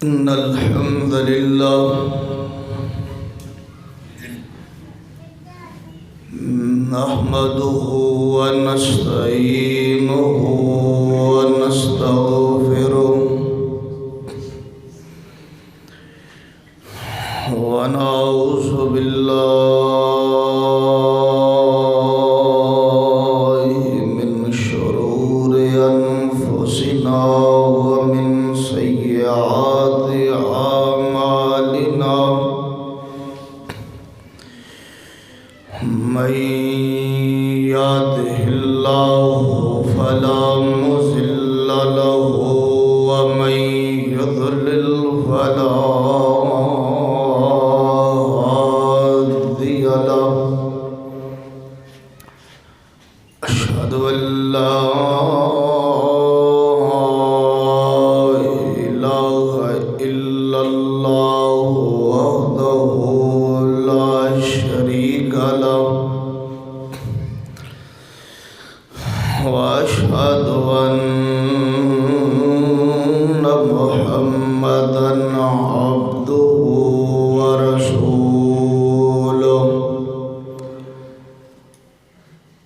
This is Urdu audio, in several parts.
إن الحمد لله نحمده ونستعينه ونستغفره ونعوذ بالله من شرور أنفسنا ومن سيئات أعمالنا من يهده الله فلا مضل له ومن يضلل فلا هادي له أشهد أن لا إله إلا الله وحده لا شريك له وأشهد أن محمدا عبده ورسوله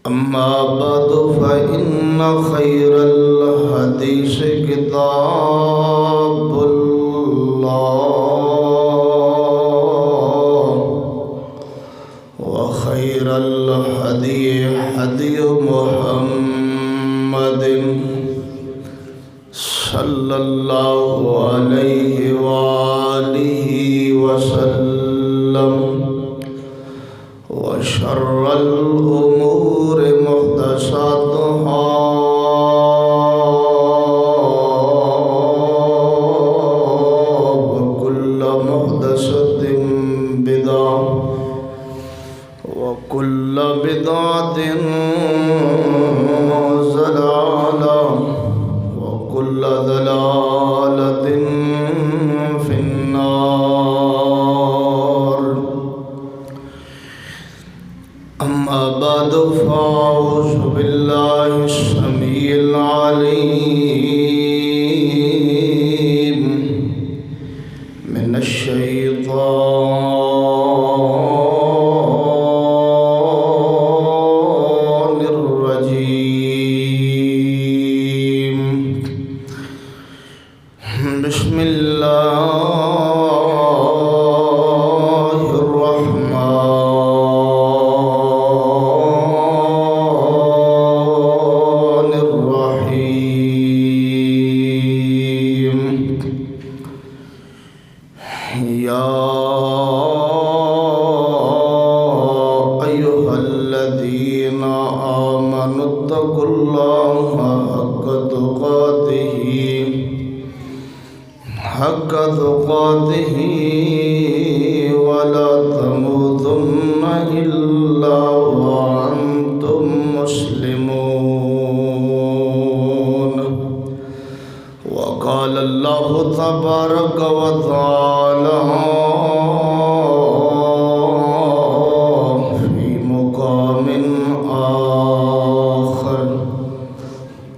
أما بعد فإن خير الحديث كتاب الله وخير الهدي هدي محمد صلى الله عليه وآله وسلم وشر الأمور محدثاتها وكل محدثة بدعة وكل بدعة ضلالة وكل ضلالة في النار أما بعد فأعوذ بالله السميع العليم من الشيطان الرجيم بسم الله الرحمن الرحيم يا أيها الذين آمنوا اتقوا الله حق تقاته ولا تموتن إلا وأنتم مسلمون وقال الله تبارك وتعالى في مقام آخر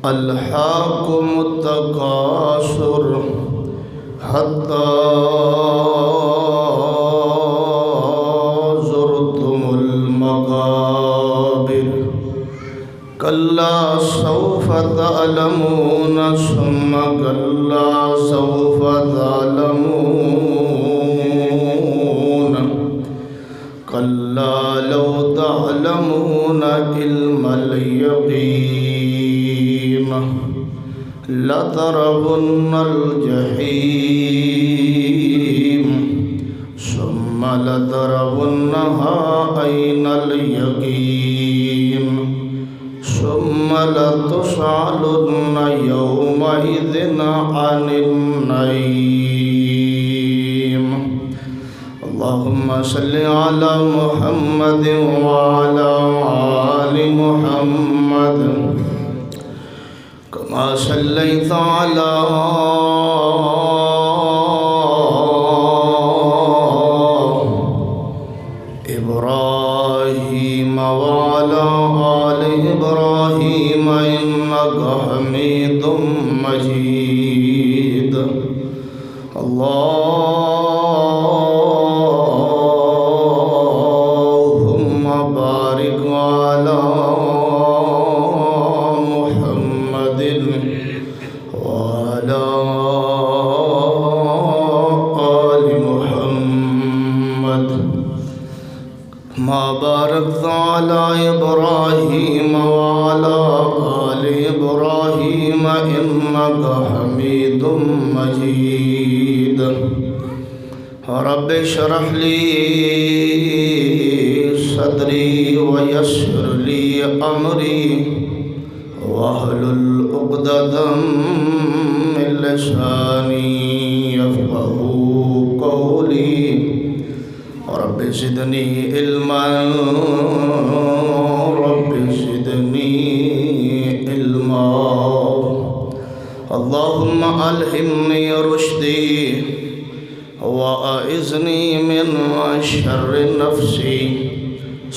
ألهاكم التكاثر حتى زرتم المقابر كلا سوف تعلمون ثم كلا سوف تعلمون كلا لو تعلمون علم اليقين لترون الجحيم ثم لترونها عين اليقين ثم لتسألن يومئذ عن النعيم اللهم صل على محمد وعلى آل محمد كما صليت على إبراهيم وعلى آل إبراهيم إنك حميد مجيد اللهم بارك على محمد وعلى آل محمد ما باركت على إبراهيم وعلى آل إبراهيم إنك حميد مجيد رب اشرح لي صدري ويسر لي أمري واحلل عقدة من لساني يفقهوا قولي رب زدني علما رب زدني علما اللهم ألهمني رشدي وأعذني من شر نفسي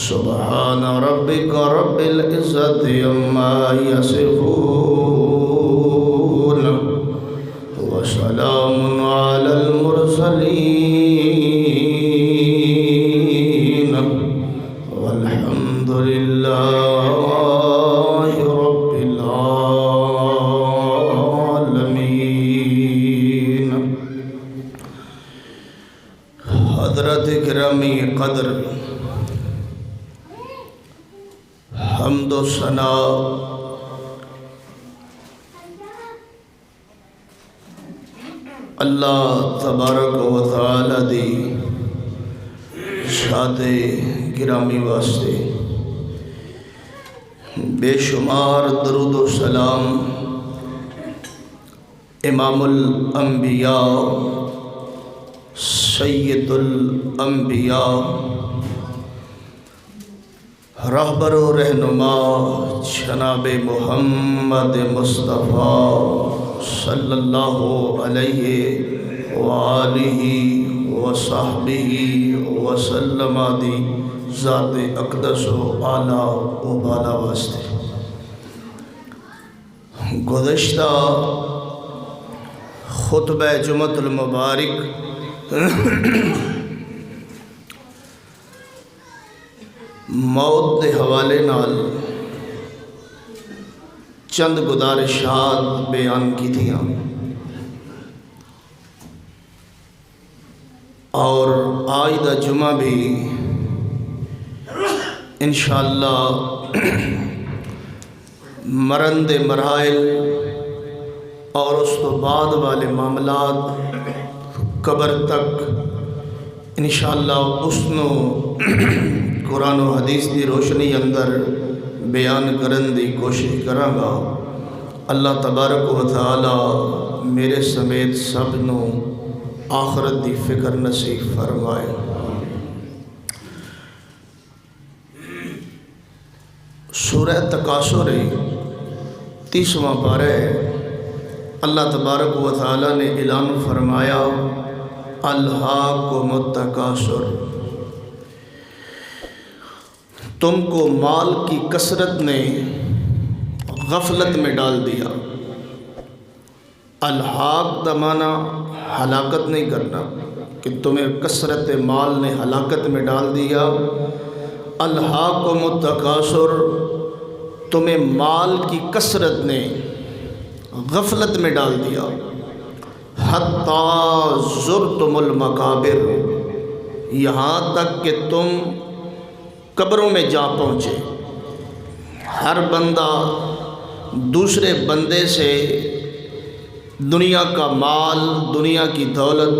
سبحان ربك رب العزة عما يصفون وسلام على المرسلين والحمد لله رب العالمين. حضرت گرامی قدر، حمد و ثنا اللہ تبارک و تعالی دی ذات گرامی واسطے بے شمار درود و سلام امام الانبیاء سید الانبیاء رہبر و رہنما جناب محمد مصطفیٰ صلی اللہ علیہ وآلہ وصحبہ وسلم دی ذات اقدس و اعلیٰ و بالا واسطے گزشتہ خطبہ جمعۃ المبارک موت دے حوالے نال چند گزارشات بیان کی تھیاں اور آج دا جمعہ بھی انشاءاللہ مرن دے مراحل اور اس تو بعد والے معاملات قبر تک انشاءاللہ اس نو قرآن و حدیث دی روشنی اندر بیان کرن دی کوشش کراں گا. اللہ تبارک و تعالی میرے سمیت سب نو آخرت دی فکر نصیب فرمائے. سورہ تکاثر 30واں پارہ اللہ تبارک و تعالی نے اعلان فرمایا الہاکم التکاثر، تم کو مال کی کثرت نے غفلت میں ڈال دیا. الحاق دا معنی ہلاکت نہیں کرنا کہ تمہیں کثرت مال نے ہلاکت میں ڈال دیا. الحاکم التکاثر، تمہیں مال کی کثرت نے غفلت میں ڈال دیا. حتیٰ زرتم المقابر، یہاں تک کہ تم قبروں میں جا پہنچے. ہر بندہ دوسرے بندے سے دنیا کا مال، دنیا کی دولت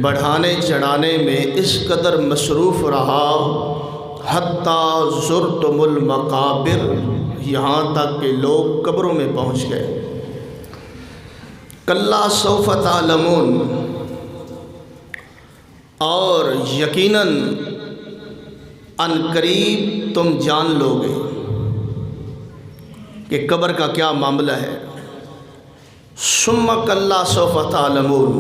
بڑھانے چڑھانے میں اس قدر مصروف رہا حتیٰ زرتم المقابر، یہاں تک کہ لوگ قبروں میں پہنچ گئے. کلا سوف تعلمون، اور یقیناً ان قریب تم جان لو گے کہ قبر کا کیا معاملہ ہے. ثم کلا سوف تعلمون،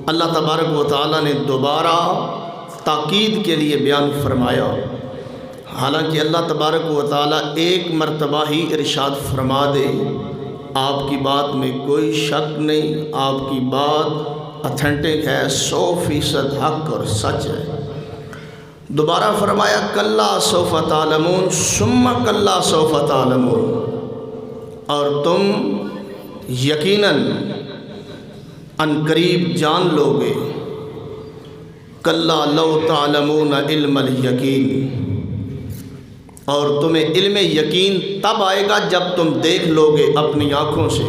اللہ تبارک و تعالیٰ نے دوبارہ تاکید کے لیے بیان فرمایا. حالانکہ اللہ تبارک و تعالیٰ ایک مرتبہ ہی ارشاد فرما دے، آپ کی بات میں کوئی شک نہیں، آپ کی بات اتھینٹک ہے، 100% حق اور سچ ہے۔ دوبارہ فرمایا کلا سوف تعلمون ثم کلا سوف تعلمون، اور تم یقیناً ان قریب جان لو گے، کلا لو تعلمون علم الیقین، اور تمہیں علم یقین تب آئے گا جب تم دیکھ لو گے اپنی آنکھوں سے،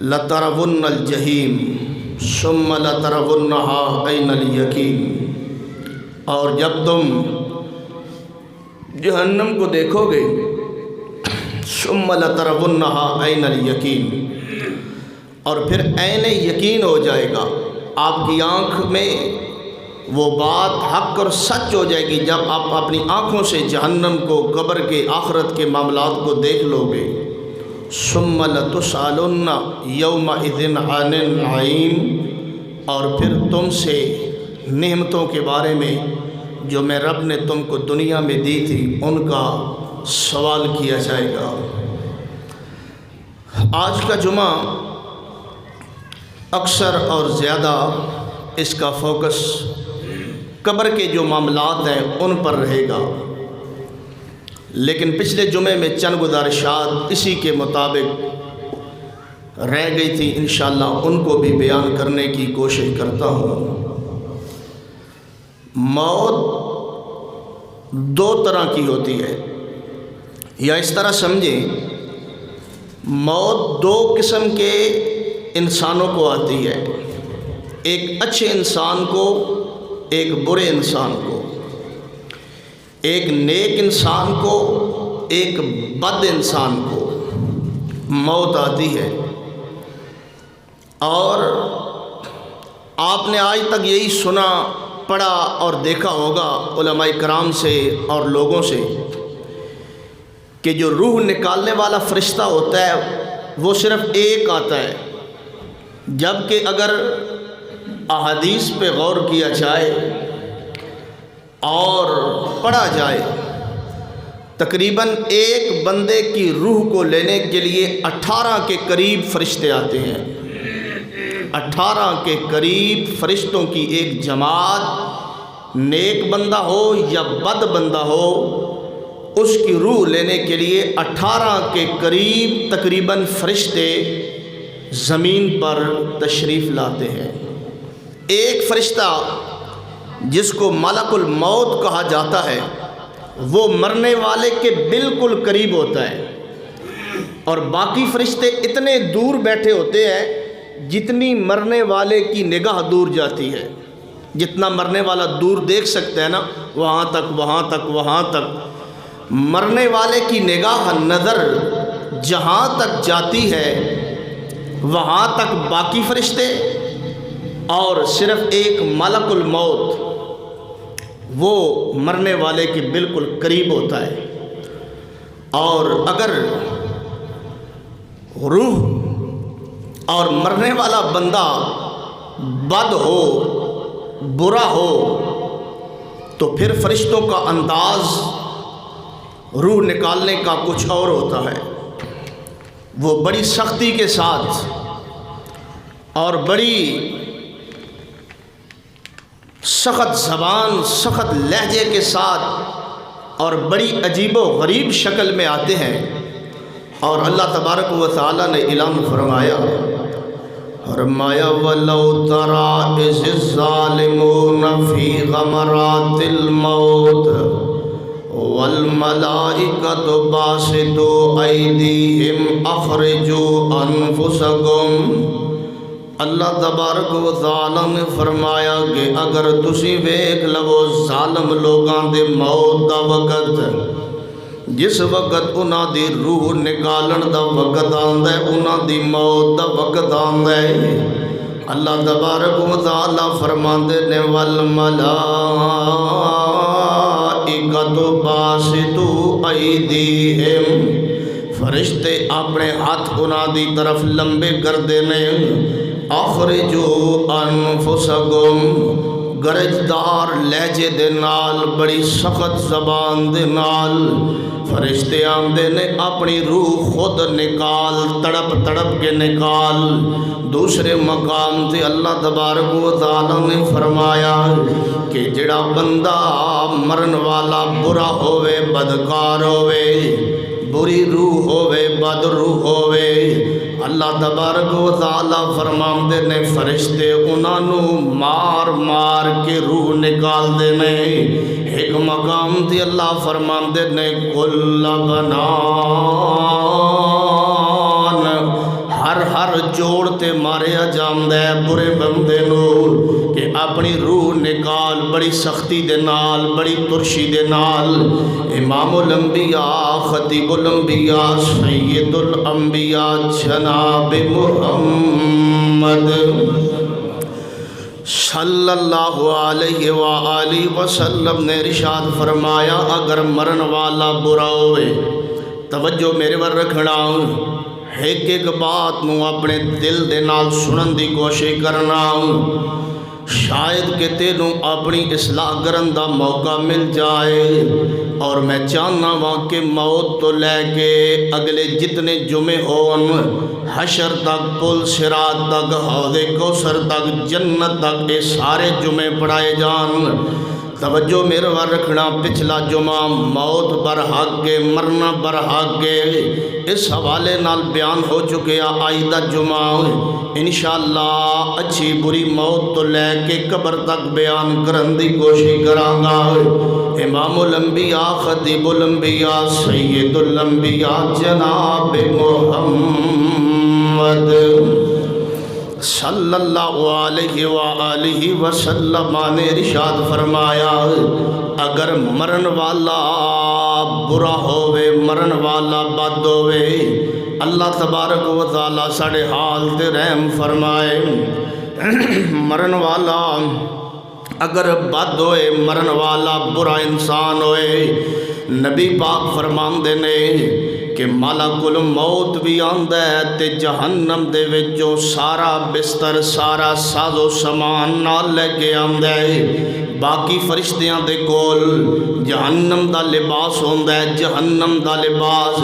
لَتَرَوُنَّ الْجَحِيمَ ثُمَّ لَتَرَوُنَّهَا عَيْنَ الْيَقِينِ، اور جب تم جہنم کو دیکھو گے ثُمَّ لَتَرَوُنَّهَا عَيْنَ الْيَقِينِ، اور پھر عین یقین ہو جائے گا، آپ کی آنکھ میں وہ بات حق اور سچ ہو جائے گی جب آپ اپنی آنکھوں سے جہنم کو، قبر کے، آخرت کے معاملات کو دیکھ لو گے۔ ثُمَّ لَتُسْأَلُنَّ يَوْمَئِذٍ عَنِ النَّعِيمِ، اور پھر تم سے نعمتوں کے بارے میں جو میں رب نے تم کو دنیا میں دی تھی ان کا سوال کیا جائے گا۔ آج کا جمعہ اکثر اور زیادہ اس کا فوکس قبر کے جو معاملات ہیں ان پر رہے گا، لیکن پچھلے جمعے میں چند گزارشات اسی کے مطابق رہ گئی تھی، انشاءاللہ ان کو بھی بیان کرنے کی کوشش کرتا ہوں۔ موت دو طرح کی ہوتی ہے، یا اس طرح سمجھیں موت دو قسم کے انسانوں کو آتی ہے، ایک اچھے انسان کو، ایک برے انسان کو، ایک نیک انسان کو، ایک بد انسان کو موت آتی ہے۔ اور آپ نے آج تک یہی سنا، پڑھا اور دیکھا ہوگا علماء کرام سے اور لوگوں سے کہ جو روح نکالنے والا فرشتہ ہوتا ہے وہ صرف ایک آتا ہے، جبکہ اگر احادیث پہ غور کیا جائے اور پڑھا جائے تقریباً ایک بندے کی روح کو لینے کے لیے 18 کے قریب فرشتے آتے ہیں، 18 کے قریب فرشتوں کی ایک جماعت، نیک بندہ ہو یا بد بندہ ہو، اس کی روح لینے کے لیے 18 کے قریب تقریباً فرشتے زمین پر تشریف لاتے ہیں۔ ایک فرشتہ جس کو ملک الموت کہا جاتا ہے وہ مرنے والے کے بالکل قریب ہوتا ہے، اور باقی فرشتے اتنے دور بیٹھے ہوتے ہیں جتنی مرنے والے کی نگاہ دور جاتی ہے، جتنا مرنے والا دور دیکھ سکتا ہے نا، وہاں تک وہاں تک وہاں تک مرنے والے کی نگاہ نظر جہاں تک جاتی ہے وہاں تک باقی فرشتے، اور صرف ایک ملک الموت وہ مرنے والے کے بالکل قریب ہوتا ہے۔ اور اگر روح اور مرنے والا بندہ بد ہو، برا ہو، تو پھر فرشتوں کا انداز روح نکالنے کا کچھ اور ہوتا ہے، وہ بڑی سختی کے ساتھ اور بڑی سخت زبان، سخت لہجے کے ساتھ اور بڑی عجیب و غریب شکل میں آتے ہیں، اور اللہ تبارک و تعالی نے اعلان فرمایا وَلَوْ تَرَىٰ إِذِ الظَّالِمُونَ فِي غَمَرَاتِ الْمَوْتِ وَالْمَلَائِكَةُ بَاسِطُو أَيْدِيهِمْ أَخْرِجُوا أَنفُسَكُمْ۔ اللہ تبارک و تعالی نے فرمایا کہ اگر تسی ویکھ لو ظالم لوگاں دے موت دا وقت، جس وقت انہاں دی روح نکالن دا وقت آندا ہے، انہاں دی موت دا وقت آندا ہے، اللہ تبارک و تعالی فرماندے نے والملائکۃ باسطو ایدیہم، فرشتے اپنے ہاتھ انہاں دی طرف لمبے کر دینے، اخرجوا انفسکم، گرجدار لہجے دے نال بڑی سخت زبان دے نال فرشتے آندے نے اپنی روح خود نکال تڑپ تڑپ کے نکال۔ دوسرے مقام تے اللہ تبارک و تعالی نے فرمایا کہ جڑا بندہ مرن والا برا ہوئے بدکار ہوئے بری روح ہوئے بد روح ہوئے اللہ تبارک و تعالی فرماندے نے فرشتے انہوں مار مار کے روح نکال دے نے۔ ایک مقام تے اللہ فرماندے نے کل بنان ہر جوڑ تے ماریا جاندہ ہے برے بندے نو کہ اپنی روح نکال بڑی سختی دے نال بڑی ترشی دے نال۔ امام الانبیاء خطیب الانبیاء سید الانبیاء جناب محمد صلی اللہ علیہ وآلہ وسلم نے ارشاد فرمایا اگر مرن والا برا ہوئے توجہ میرے ور رکھنا ایک ایک بات نو اپنے دل دے نال سنن دی کوشش کرنا شاید کہ تینوں اپنی اصلاح کرن دا موقع مل جائے۔ اور میں چاہنا ہوں کہ موت تو لے کے اگلے جتنے جمعے ہون حشر تک پل صراط تک حوض کوثر تک جنت تک یہ سارے جمعے پڑھائے جان۔ توجہ میرے ور رکھنا پچھلا جمعہ موت برحق کے مرنا برحق کے اس حوالے نال بیان ہو چکے آئندہ جمعہ انشاءاللہ اچھی بری موت تو لے کے قبر تک بیان کرن دی کوشش کرانگا۔ امام الانبیاء خطیب الانبیاء سید الانبیاء جناب محمد صلی اللہ علیہ وآلہ وسلم نے ارشاد فرمایا اگر مرن والا برا ہوئے مرن والا بد ہوئے اللہ تبارک و تعالی ساڑے حال تے رحم فرمائے۔ مرن والا اگر بد ہوئے مرن والا برا انسان ہوئے نبی پاک فرمان دینے کہ ملک الموت بھی آندہ ہے تے جہنم دے وچوں سارا بستر سارا ساز و سامان نال لے کے آندہ ہے۔ باقی فرشتیاں دے کول جہنم دا لباس ہوندہ ہے جہنم دا لباس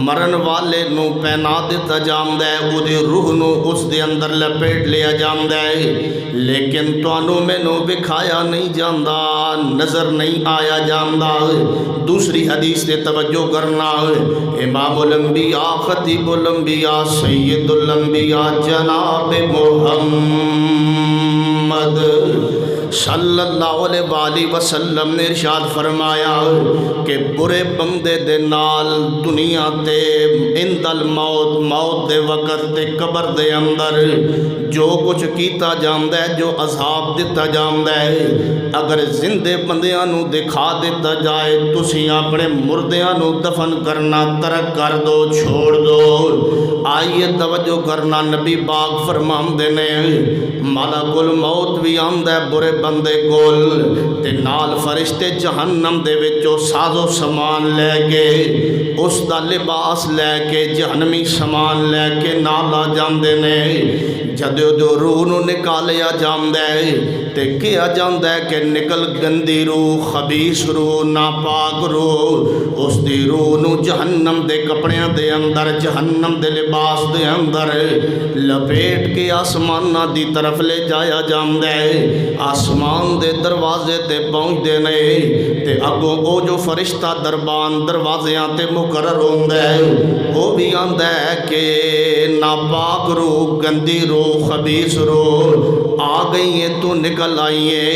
مرن والے نو پہنا دیتا جاندہ ہے وہ دے روح نو اس دے اندر لپیٹ لیا جاندہ ہے لیکن توانوں میں نو بکھایا نہیں جاندہ نظر نہیں آیا جاندہ۔ دوسری حدیث دے توجہ کرنا امام الانبیاء خطیب الانبیاء سید الانبیاء جناب محمد صلی اللہ علیہ وآلہ وسلم نے ارشاد فرمایا کہ برے بندے دے نال دنیا تے اند الموت موت دے وقت تے قبر دے اندر جو کچھ کیتا جاندہ ہے جو عذاب دیتا جاندہ ہے اگر زندے بندیاں نو دکھا دیتا جائے تسی اپنے مردیاں نو دفن کرنا ترک کر دو چھوڑ دو۔ آئیے توجہ کرنا نبی پاک فرمان دینے ملک الموت بھی آندہ ہے برے بندے کول تے نال فرشتے جہنم دے وچوں ساز و سامان لے کے اس دا لباس لے کے جہنمی سامان لے کے نال آ جاندے نے۔ جدو جو روح نو نکالیا جاندہ ہے تے کیا جاندہ ہے کہ نکل گندی روح خبیث روح ناپاک روح اس دی روح نو جہنم دے کپڑیاں دے اندر جہنم دے لباس دے اندر لپیٹ کے آسمان دی طرف لے جایا جاندہ ہے۔ آسمان دے دروازے تے پہنچ دے نے تے اگوں او جو فرشتہ دربان دروازیاں تے مقرر ہوندہ ہے وہ بھی آندہ ہے کہ ناپاک روح گندی روح خبیث روح آ گئی ہے تو نکل آئی ہے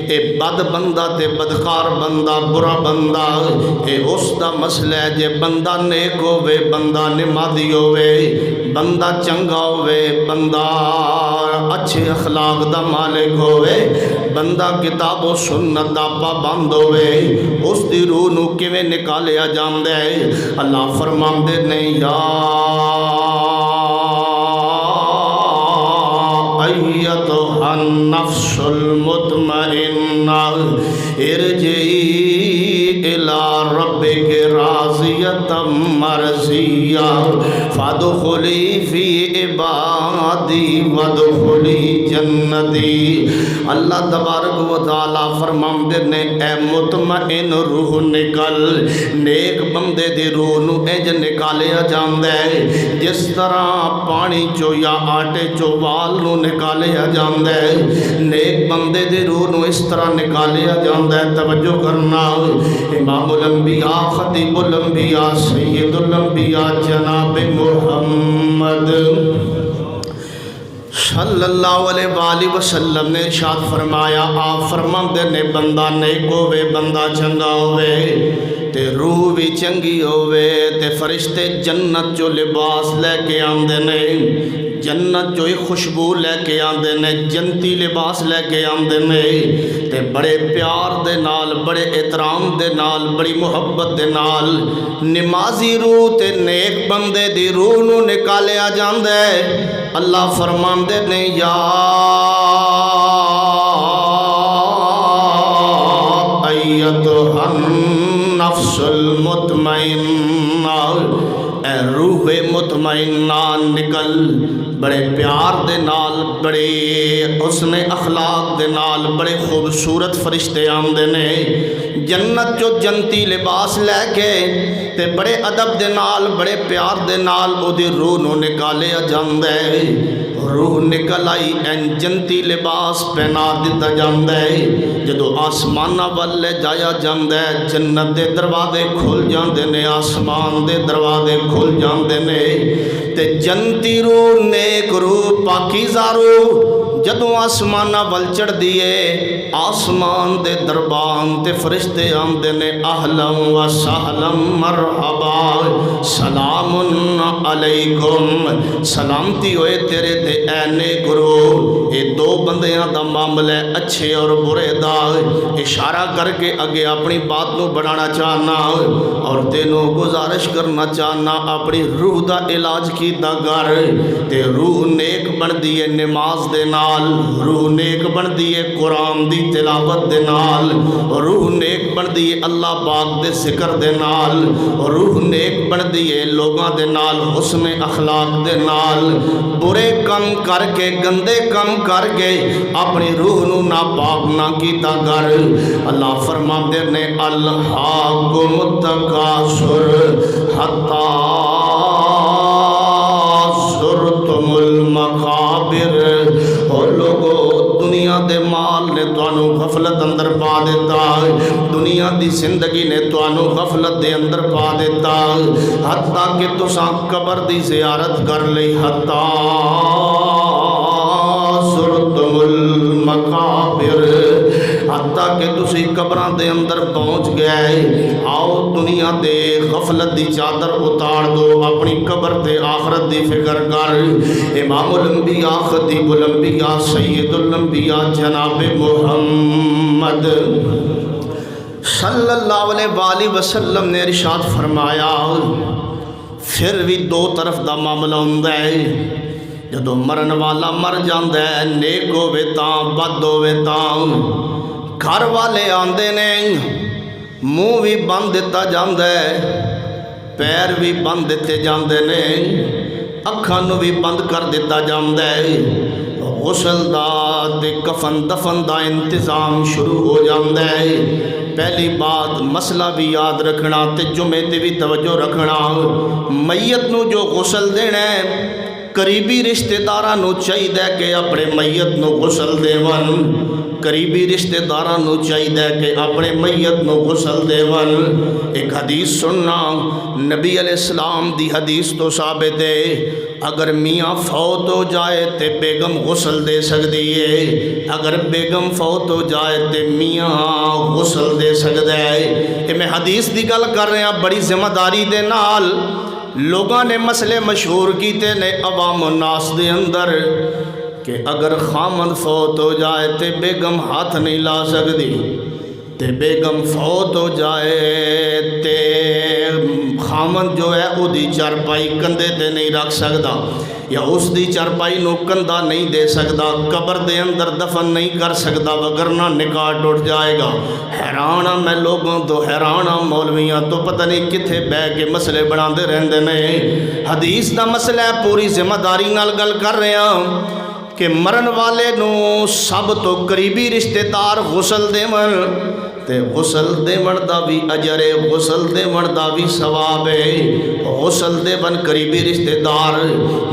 اے بد بندہ تے بدکار بندہ برا بندہ اے اس دا مسئلہ ہے جے بندہ نیک ہوئے بندہ نمازی ہوئے بندہ چنگا ہوئے بندہ اچھے اخلاق دا مالک ہوئے بندہ کتاب و سنت دا پابند ہوئے اس دی روح نو کیویں نکالیا جاندے اللہ فرماندے نے یا ایتھا النفس المطمئنہ ارجعی الی ربک راضیۃ مرضیہ فادخلی فی عبادی وادخلی جنتی۔ اللہ تبارک و تعالیٰ فرماندے نے اے مطمئن روح نکل، نیک بندے دی روح نو انج نکالیا جاندا ہے جس طرح پانی چو یا آٹے چو وال نو نکالیا جاندا ہے، نیک بندے دی روح نو اس طرح نکالیا جاندا ہے۔ توجہ کرنا، امام الانبیاء خطیب الانبیاء سید الانبیاء جناب محمد صلی اللہ علیہ وآلہ وسلم نے ارشاد فرمایا، آپ فرماندے نے بندہ نیک ہوے، بندہ چنگا ہوے تے روح بھی چنگی ہوے تے فرشتے جنت جو لباس لے کے آندے نے، جنت جو خوشبو لے کے آندے نے، جنتی لباس لے کے آندے نے تے بڑے پیار دے نال، بڑے احترام دے نال، بڑی محبت دے نال نمازی روح تے نیک بندے دی روح نو نکالیا جاندا ہے۔ اللہ فرماندے نے یا ایتھا النفس المطمئنہ، اے روح مطمئنہ نکل، بڑے پیار دے نال، بڑے حسن اخلاق دے نال، بڑے خوبصورت فرشتے آمدے نے جنت جو جنتی لباس لے کے تے بڑے ادب دے نال، بڑے پیار دے نال او دی روح نو نکالیا جاندا ہے۔ روح نکل آئی این جنتی لباس پہنا دیتا جاندا ہے۔ جدو آسمانہ والے جایا جاندا ہے، جنت دے دروازے کھل جاندے نے، آسمان دے دروازے کھل جاندے نے تے جنتی روح، نیک روح، پاکیزہ روح جدو آسمانہ ول چڑھ دیے، آسمان دے دربان تے فرشتے آمدے نے اہلا و سہلا مرحبا سلام علیکم، سلامتی ہوئے تیرے تے اے نیک روح۔ یہ دو بندیاں دا معاملہ اچھے اور برے دا اشارہ کر کے اگے اپنی بات نو بڑھانا چاہنا اور تینوں گزارش کرنا چاہنا اپنی روح دا علاج کیتا کر تے روح نیک بن دیے نماز دے نال، روح نیک بن دیے قرآن دی تلاوت دے نال، روح نیک بن دیے اللہ پاک دے ذکر دے نال، روح نیک بن دیے لوگاں دے نال حسن اخلاق دے نال، برے کم کر کے گندے کم کر کے اپنی روح نو ناپاک نہ کیتا کر۔ اللہ فرماندے نے الہاکم التکاثر حتی زرتم المقابر، اور لوگو دنیا دے مال نے توانو غفلت اندر پا دیتا، دنیا دی زندگی نے توانو غفلت دے اندر پا دیتا، حتیٰ کہ تساں قبر دی زیارت کر لئی، حتیٰ زرتم المقابر، حتیٰ کہ تسی قبراں دے اندر پہنچ گئے۔ آؤ دنیا دے غفلت دی چادر اتار دو، اپنی قبر دے آخرت دی فکر کر۔ امام الانبیاء خطیب الانبیاء سید الانبیاء جناب محمد صلی اللہ علیہ وآلہ وسلم نے ارشاد فرمایا، پھر بھی دو طرف دا معاملہ ہوندا ہے۔ جدو مرن والا مر جاندا ہے، نیک ہوے تاں بد ہوے تاں، گھر والے آندے نے، منہ بھی بند دیتا جاندا ہے، پیر بھی بند دیتے جاندے نے، اکھاں نو بھی بند کر دیتا جاندا ہے، غسل دا تے کفن دفن دا انتظام شروع ہو جاندا ہے۔ پہلی بات مسئلہ بھی یاد رکھنا تے جمعے تے بھی توجہ رکھنا، میت نو جو غسل دینا ہے قریبی رشتہ داراں نو چاہیے کہ اپنے میت نو غسل دیون، قریبی رشتہ داراں نو چاہیے کہ اپنے میت نو غسل دیون۔ ایک حدیث سننا، نبی علیہ السلام دی حدیث تو ثابت ہے، اگر میاں فوت ہو جائے تے بیگم غسل دے سکتی ہے، اگر بیگم فوت ہو جائے تے میاں غسل دے سکتا ہے۔ کہ میں حدیث دی گل کر رہا ہوں بڑی ذمہ داری دے نال، لوگاں نے مسئلے مشہور کیتے نے عوام الناس دے اندر کہ اگر خامد فوت ہو جائے تے بیگم ہاتھ نہیں لا سکتی، تے بیگم فوت ہو جائے تے خامن جو ہے وہ دی چارپائی کندھے تے نہیں رکھ سکدا یا اس دی چارپائی نو کندھا نہیں دے سکدا، قبر دے اندر دفن نہیں کر سکدا وگرنہ نکاح ٹوٹ جائے گا۔ حیران ہاں میں لوگوں تو، حیران ہاں مولویاں تو، پتہ نہیں کتھے بہ کے مسئلے بنا دے رہندے نے۔ حدیث دا مسئلہ ہے، پوری ذمہ داری نال گل کر رہے ہیں کہ مرن والے نو سب تو قریبی رشتہ دار غسل دیون تے غسل دیون دا بھی اجر ہے، غسل دیون دا بھی ثواب ہے۔ غسل دیون قریبی رشتہ دار،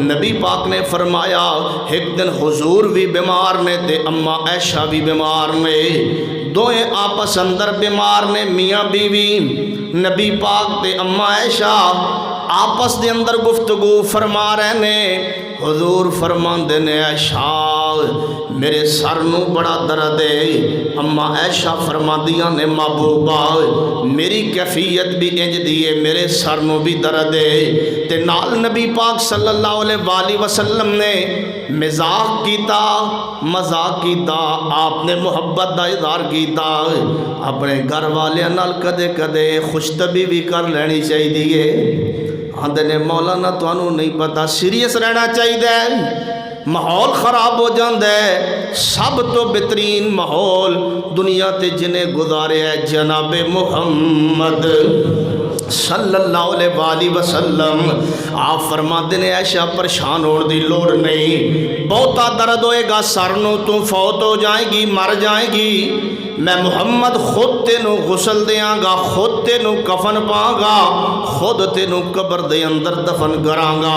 نبی پاک نے فرمایا ایک دن حضور بھی بیمار نے تے اما عائشہ بھی بیمار نے، دوئے آپس اندر بیمار نے، میاں بیوی نبی پاک تے اما عائشہ آپس دے اندر گفتگو فرما رہے نے۔ حضور فرماندے نے عائشہ میرے سر نو بڑا درد ہے، اما عائشہ فرماندیاں نے محبوبہ میری کیفیت بھی انج دیئے، میرے سر نو بھی درد ہے۔ تے نال نبی پاک صلی اللہ علیہ وآلہ وسلم نے مزاق کیتا، مزاق کیتا، آپ نے محبت دا اظہار کیتا۔ اپنے گھر والے نال کدے کدے خوش طبی بھی کر لینی چاہیے۔ آندے نے مولانا تو انہوں نہیں پتا، سیریس رہنا چاہیے، ماحول خراب ہو جاندہ ہے۔ سب تو بہترین ماحول دنیا تے جنہیں گزارے ہے جناب محمد صلی اللہ علیہ وآلہ وسلم۔ آپ فرماتے نے عائشہ پریشان ہونے دی لوڑ نہیں، بہتا درد ہوئے گا، سر نو تو فوت ہو جائے گی، مر جائے گی، میں محمد خود تینو غسل دیاں گا، خود تینو کفن پاں گا، خود تینو قبر دے اندر دفن کراں گا۔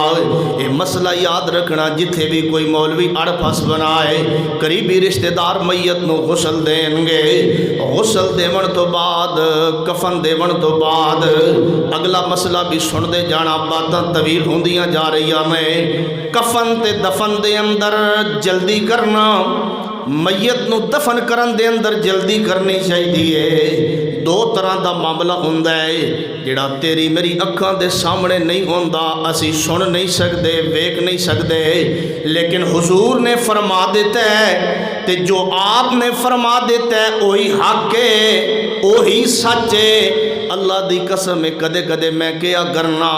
یہ مسئلہ یاد رکھنا، جتھے بھی کوئی مولوی اڑ پھس بنائے قریبی رشتہ دار میت نو غسل دیں گے، غسل دیون تو بعد کفن دیون تو بعد اگلا مسئلہ بھی سن دے جانا، باتاں طویل ہوندیاں جا رہی ہیں۔ کفن تے دفن دے اندر جلدی کرنا، میت نو دفن کرن دے اندر جلدی کرنی چاہیے۔ دو طرح دا معاملہ ہوندا ہے جڑا تیری میری اکھاں دے سامنے نہیں ہوندا، اسی سن نہیں سکدے، ویکھ نہیں سکدے، لیکن حضور نے فرما دیتا ہے تے جو آپ نے فرما دیتا ہے وہی حق ہے، وہی سچ ہے۔ اللہ دی قسم ہے، کدے کدے میں کیا کرنا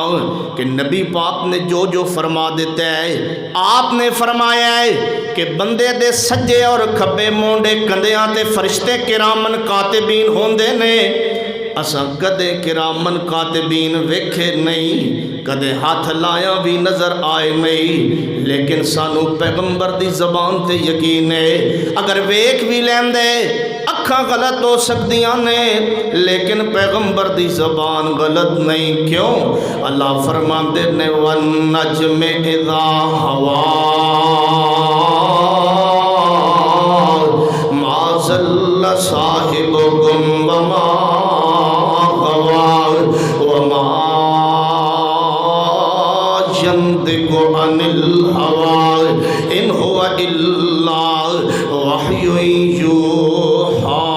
کہ نبی پاک نے جو فرما دیتا ہے، آپ نے فرمایا ہے کہ بندے دے سجے اور کھبے مونڈے کندیاں تے فرشتے کرامن کاتبین ہوندے نے۔ اساں کدے کرامن کاتبین ویکھے نہیں، کدے ہاتھ لایا بھی نظر آئے نہیں، لیکن سانو پیغمبر دی زبان تے یقین ہے، اگر ویکھ بھی لیندے اکھاں غلط ہو سکدیاں نے، لیکن پیغمبر دی زبان غلط نہیں۔ کیوں؟ اللہ فرماندے نے وَالنَّجْمِ إِذَا هَوَىٰ مَا ضَلَّ صَاحِبُكُمْ وَمَا غَوَىٰ وَمَا يَنطِقُ عَنِ الْهَوَىٰ إِنْ هُوَ إِلَّا وَحْيٌ يُوحَىٰ۔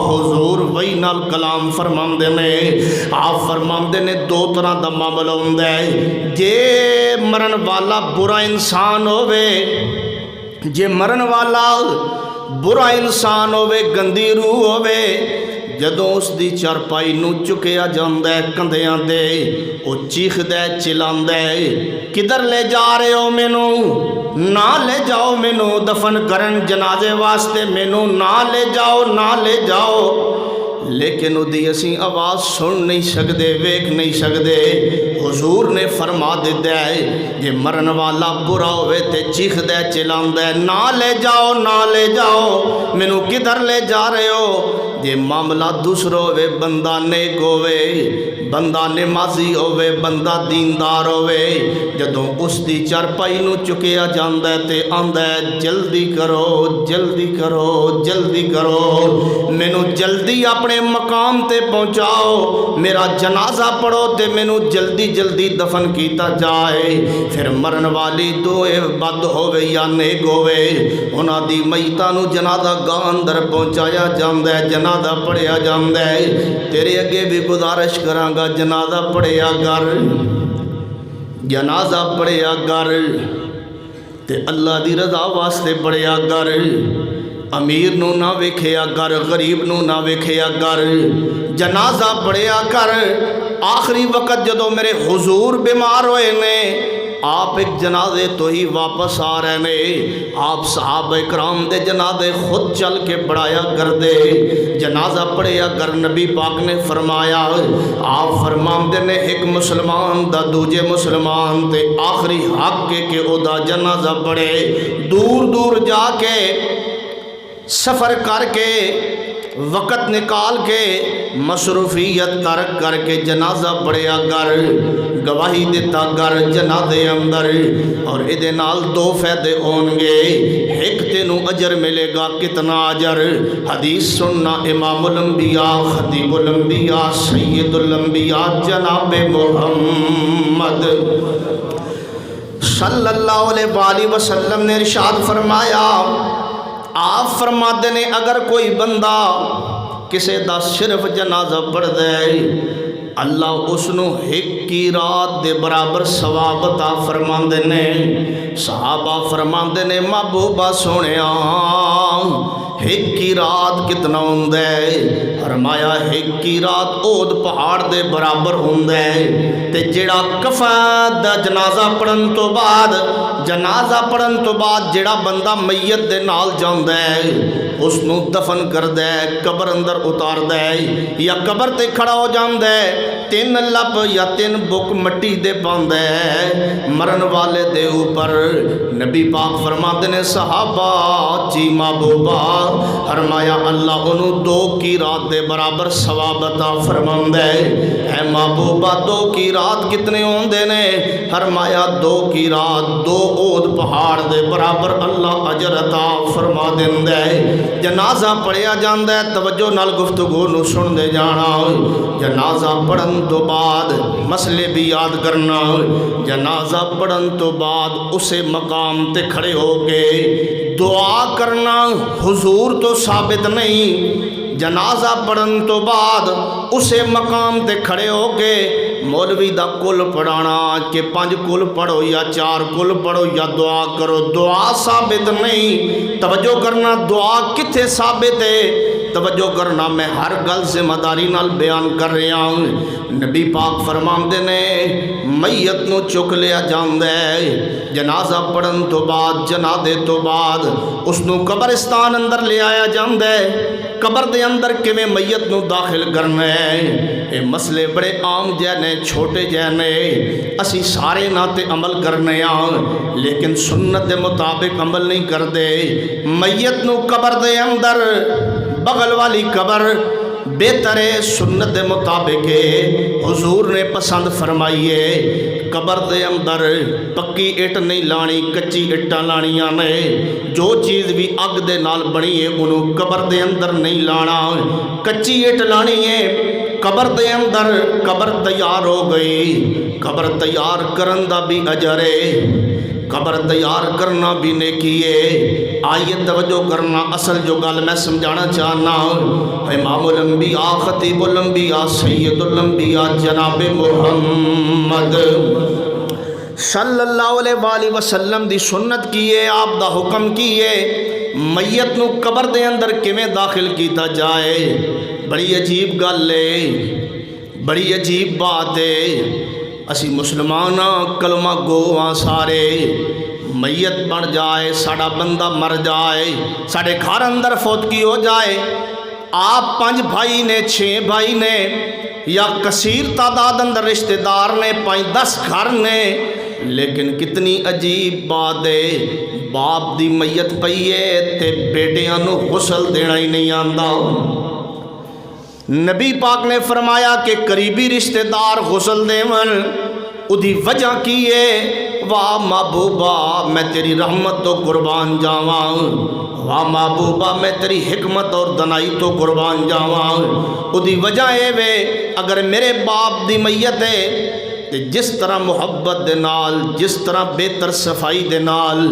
حضور وہی نال کلام فرماندے نے، آپ فرماندے نے دو طرح دا معاملہ ہوندا ہے، جے مرن والا برا انسان ہووے، جے مرن والا برا انسان ہووے، گندی روح ہووے، جدوں اس دی چارپائی نو چکیا جاندہ ہے کندھیاں دے، او چیخدہ ہے چلاندہ ہے، کدھر لے جا رہے ہو مینوں؟ نہ لے جاؤ مینوں دفن کرن جنازے واسطے، مینوں نہ لے جاؤ، نہ لے جاؤ۔ لیکن ادھی اسی آواز سن نہیں سکدے، ویکھ نہیں سکدے۔ حضور نے فرما دیتا ہے جے مرن والا برا ہوئے تے چیخدہ چلاندہ ہے، نہ لے جاؤ، نہ لے جاؤ، مینوں کدھر لے جا رہے ہو؟ جے معاملہ دوسرا ہوئے، بندہ نیک ہوئے، بندہ نمازی ہوئے، بندہ دیندار ہوئے، جدوں اس دی چارپائی نو چکیا جاندہ ہے تے آندہ ہے جلدی کرو، جلدی کرو، جلدی کرو، مینوں جلدی اپنے مقام تے پہنچاؤ، میرا جنازہ پڑھو تے مینوں جلدی جلدی دفن کیتا جائے۔ پھر مرن والی دوئے بد ہوئے یا نیک ہوئے، انہاں دی میتاں نو جنازہ گاہ اندر پہنچایا جاندہ ہے، جنازہ پڑھیا جاندہ ہے۔ تیرے اگے بھی گزارش کراں گا، جنازہ پڑھیا گر، جنازہ پڑھیا گر تے اللہ دی رضا واسطے پڑھیا گر۔ امیر نو نہ ویکھیا کر، غریب نو نہ ویکھیا کر، جنازہ پڑھیا کر۔ آخری وقت جدو میرے حضور بیمار ہوئے نے، آپ ایک جنازے تو ہی واپس آ رہے نے، آپ صحابہ کرام دے جنازے خود چل کے پڑھایا کر دے، جنازہ پڑھیا کر۔ نبی پاک نے فرمایا، آپ فرماندے نے ایک مسلمان دا دوجے مسلمان تے آخری حق کے کہ او دا جنازہ پڑھے، دور دور جا کے سفر کر کے وقت نکال کے مصروفیت کر کے جنازہ پڑھیا کر، گواہی دیتا کر جنازے اندر، اور ادھے نال دو فائدے ہون گے۔ ایک تینوں اجر ملے گا، کتنا اجر؟ حدیث سننا امام الانبیاء خطیب الانبیاء سید الانبیاء جناب محمد صلی اللہ علیہ وآلہ وسلم نے ارشاد فرمایا، آپ فرماتے نے اگر کوئی بندہ کسے دا صرف جنازہ پڑھ دے، اللہ اس نو ایک کی رات دے برابر ثواب عطا فرماندے نے۔ صحابہ فرماندے نے محبوبہ سونیا ایک کی رات کتنا ہوندے؟ فرمایا ایک کی رات اود پہاڑ دے برابر ہوندے، تے جڑا کفن دا جنازہ پڑھن تو بعد جڑا بندہ میت دے نال جاندے اس نو دفن کر دے، قبر اندر اتار دے یا قبر تے کھڑا ہو جاندے، 3 لب یا 3 بک مٹی دے پاندے مرن والے دے اوپر۔ نبی پاک فرماتے نے صحابہ جی محبوبہ، فرمایا اللہ انہوں 2 کی رات دے برابر ثواب عطا فرماندے۔ اے محبوبہ 2 کی رات کتنے ہوندے نے؟ فرمایا 2 کی رات 2 اود پہاڑ دے برابر اللہ اجر عطا فرما دیندے۔ جنازہ پڑھیا جاندہ ہے، توجہ نال گفتگو نو سن دے جانا۔ جنازہ پڑھن تو بعد مسئلے بھی یاد کرنا، جنازہ پڑھن تو بعد اسے مقام تے کھڑے ہو کے دعا کرنا حضور تو ثابت نہیں۔ جنازہ پڑھن تو بعد اسے مقام تے کھڑے ہو کے مولوی دا کل پڑھانا کہ 5 کل پڑھو یا 4 کل پڑھو یا دعا کرو، دعا ثابت نہیں۔ توجہ کرنا، دعا کتھے ثابت ہے؟ توجہ کرنا، میں ہر گل ذمہ داری نال بیان کر رہا ہوں۔ نبی پاک فرماندے نے میت نو چک لیا جاندے، جنازہ پڑھن تو بعد جنازے تو بعد اس نو قبرستان اندر لے آیا جاندے۔ قبر دے اندر کیویں میت نو داخل کرنا ہے، اے مسئلے بڑے عام جانے چھوٹے جانے، اسی سارے ناتے عمل کرنے آن لیکن سنت دے مطابق عمل نہیں کر دے۔ میت نو قبر دے اندر بغل والی قبر بہتر ہے، سنت دے مطابق حضور نے پسند فرمائیے قبر دے اندر پکی اٹ نہیں لانی، کچی اٹاں لانیاں نے۔ جو چیز بھی اگ دے نال بنی ہے انہوں قبر دے اندر نہیں لانا، کچی اٹ لانی ہے قبر دے اندر۔ قبر تیار ہو گئی، قبر تیار کرن دا بھی اجر ہے، قبر تیار کرنا بھی نیکی ہے۔ آئیے توجہ کرنا، اصل جو گل میں سمجھانا چاہنا، امام الانبیاء خطیب الانبیاء سید الانبیاء جناب محمد صلی اللہ علیہ وآلہ وسلم دی سنت کیے، آپ دا حکم کیے میت نو قبر دے اندر کیویں داخل کیتا جائے۔ بڑی عجیب گل ہے، بڑی عجیب بات ہے۔ اسی مسلمان کلمہ گو ہاں سارے، میت بن جائے، ساڑا بندہ مر جائے، ساڑے گھر اندر فوتگی ہو جائے، آپ 5 بھائی نے 6 بھائی نے یا کثیر تعداد اندر رشتہ دار نے 5-10 گھر نے، لیکن کتنی عجیب بات ہے، باپ دی میت پئیے تے بیٹیاں نو غسل دینا ہی نہیں آندا۔ نبی پاک نے فرمایا کہ قریبی رشتہ دار غسل دیون، ادھی وجہ کیے واہ محبوبہ میں تیری رحمت تو قربان جاواں، واہ محبوبہ میں تیری حکمت اور دنائی تو قربان جاواں۔ ادھی وجہ اے وے اگر میرے باپ دی میت ہے تے جس طرح محبت دے نال، جس طرح بہتر صفائی دے نال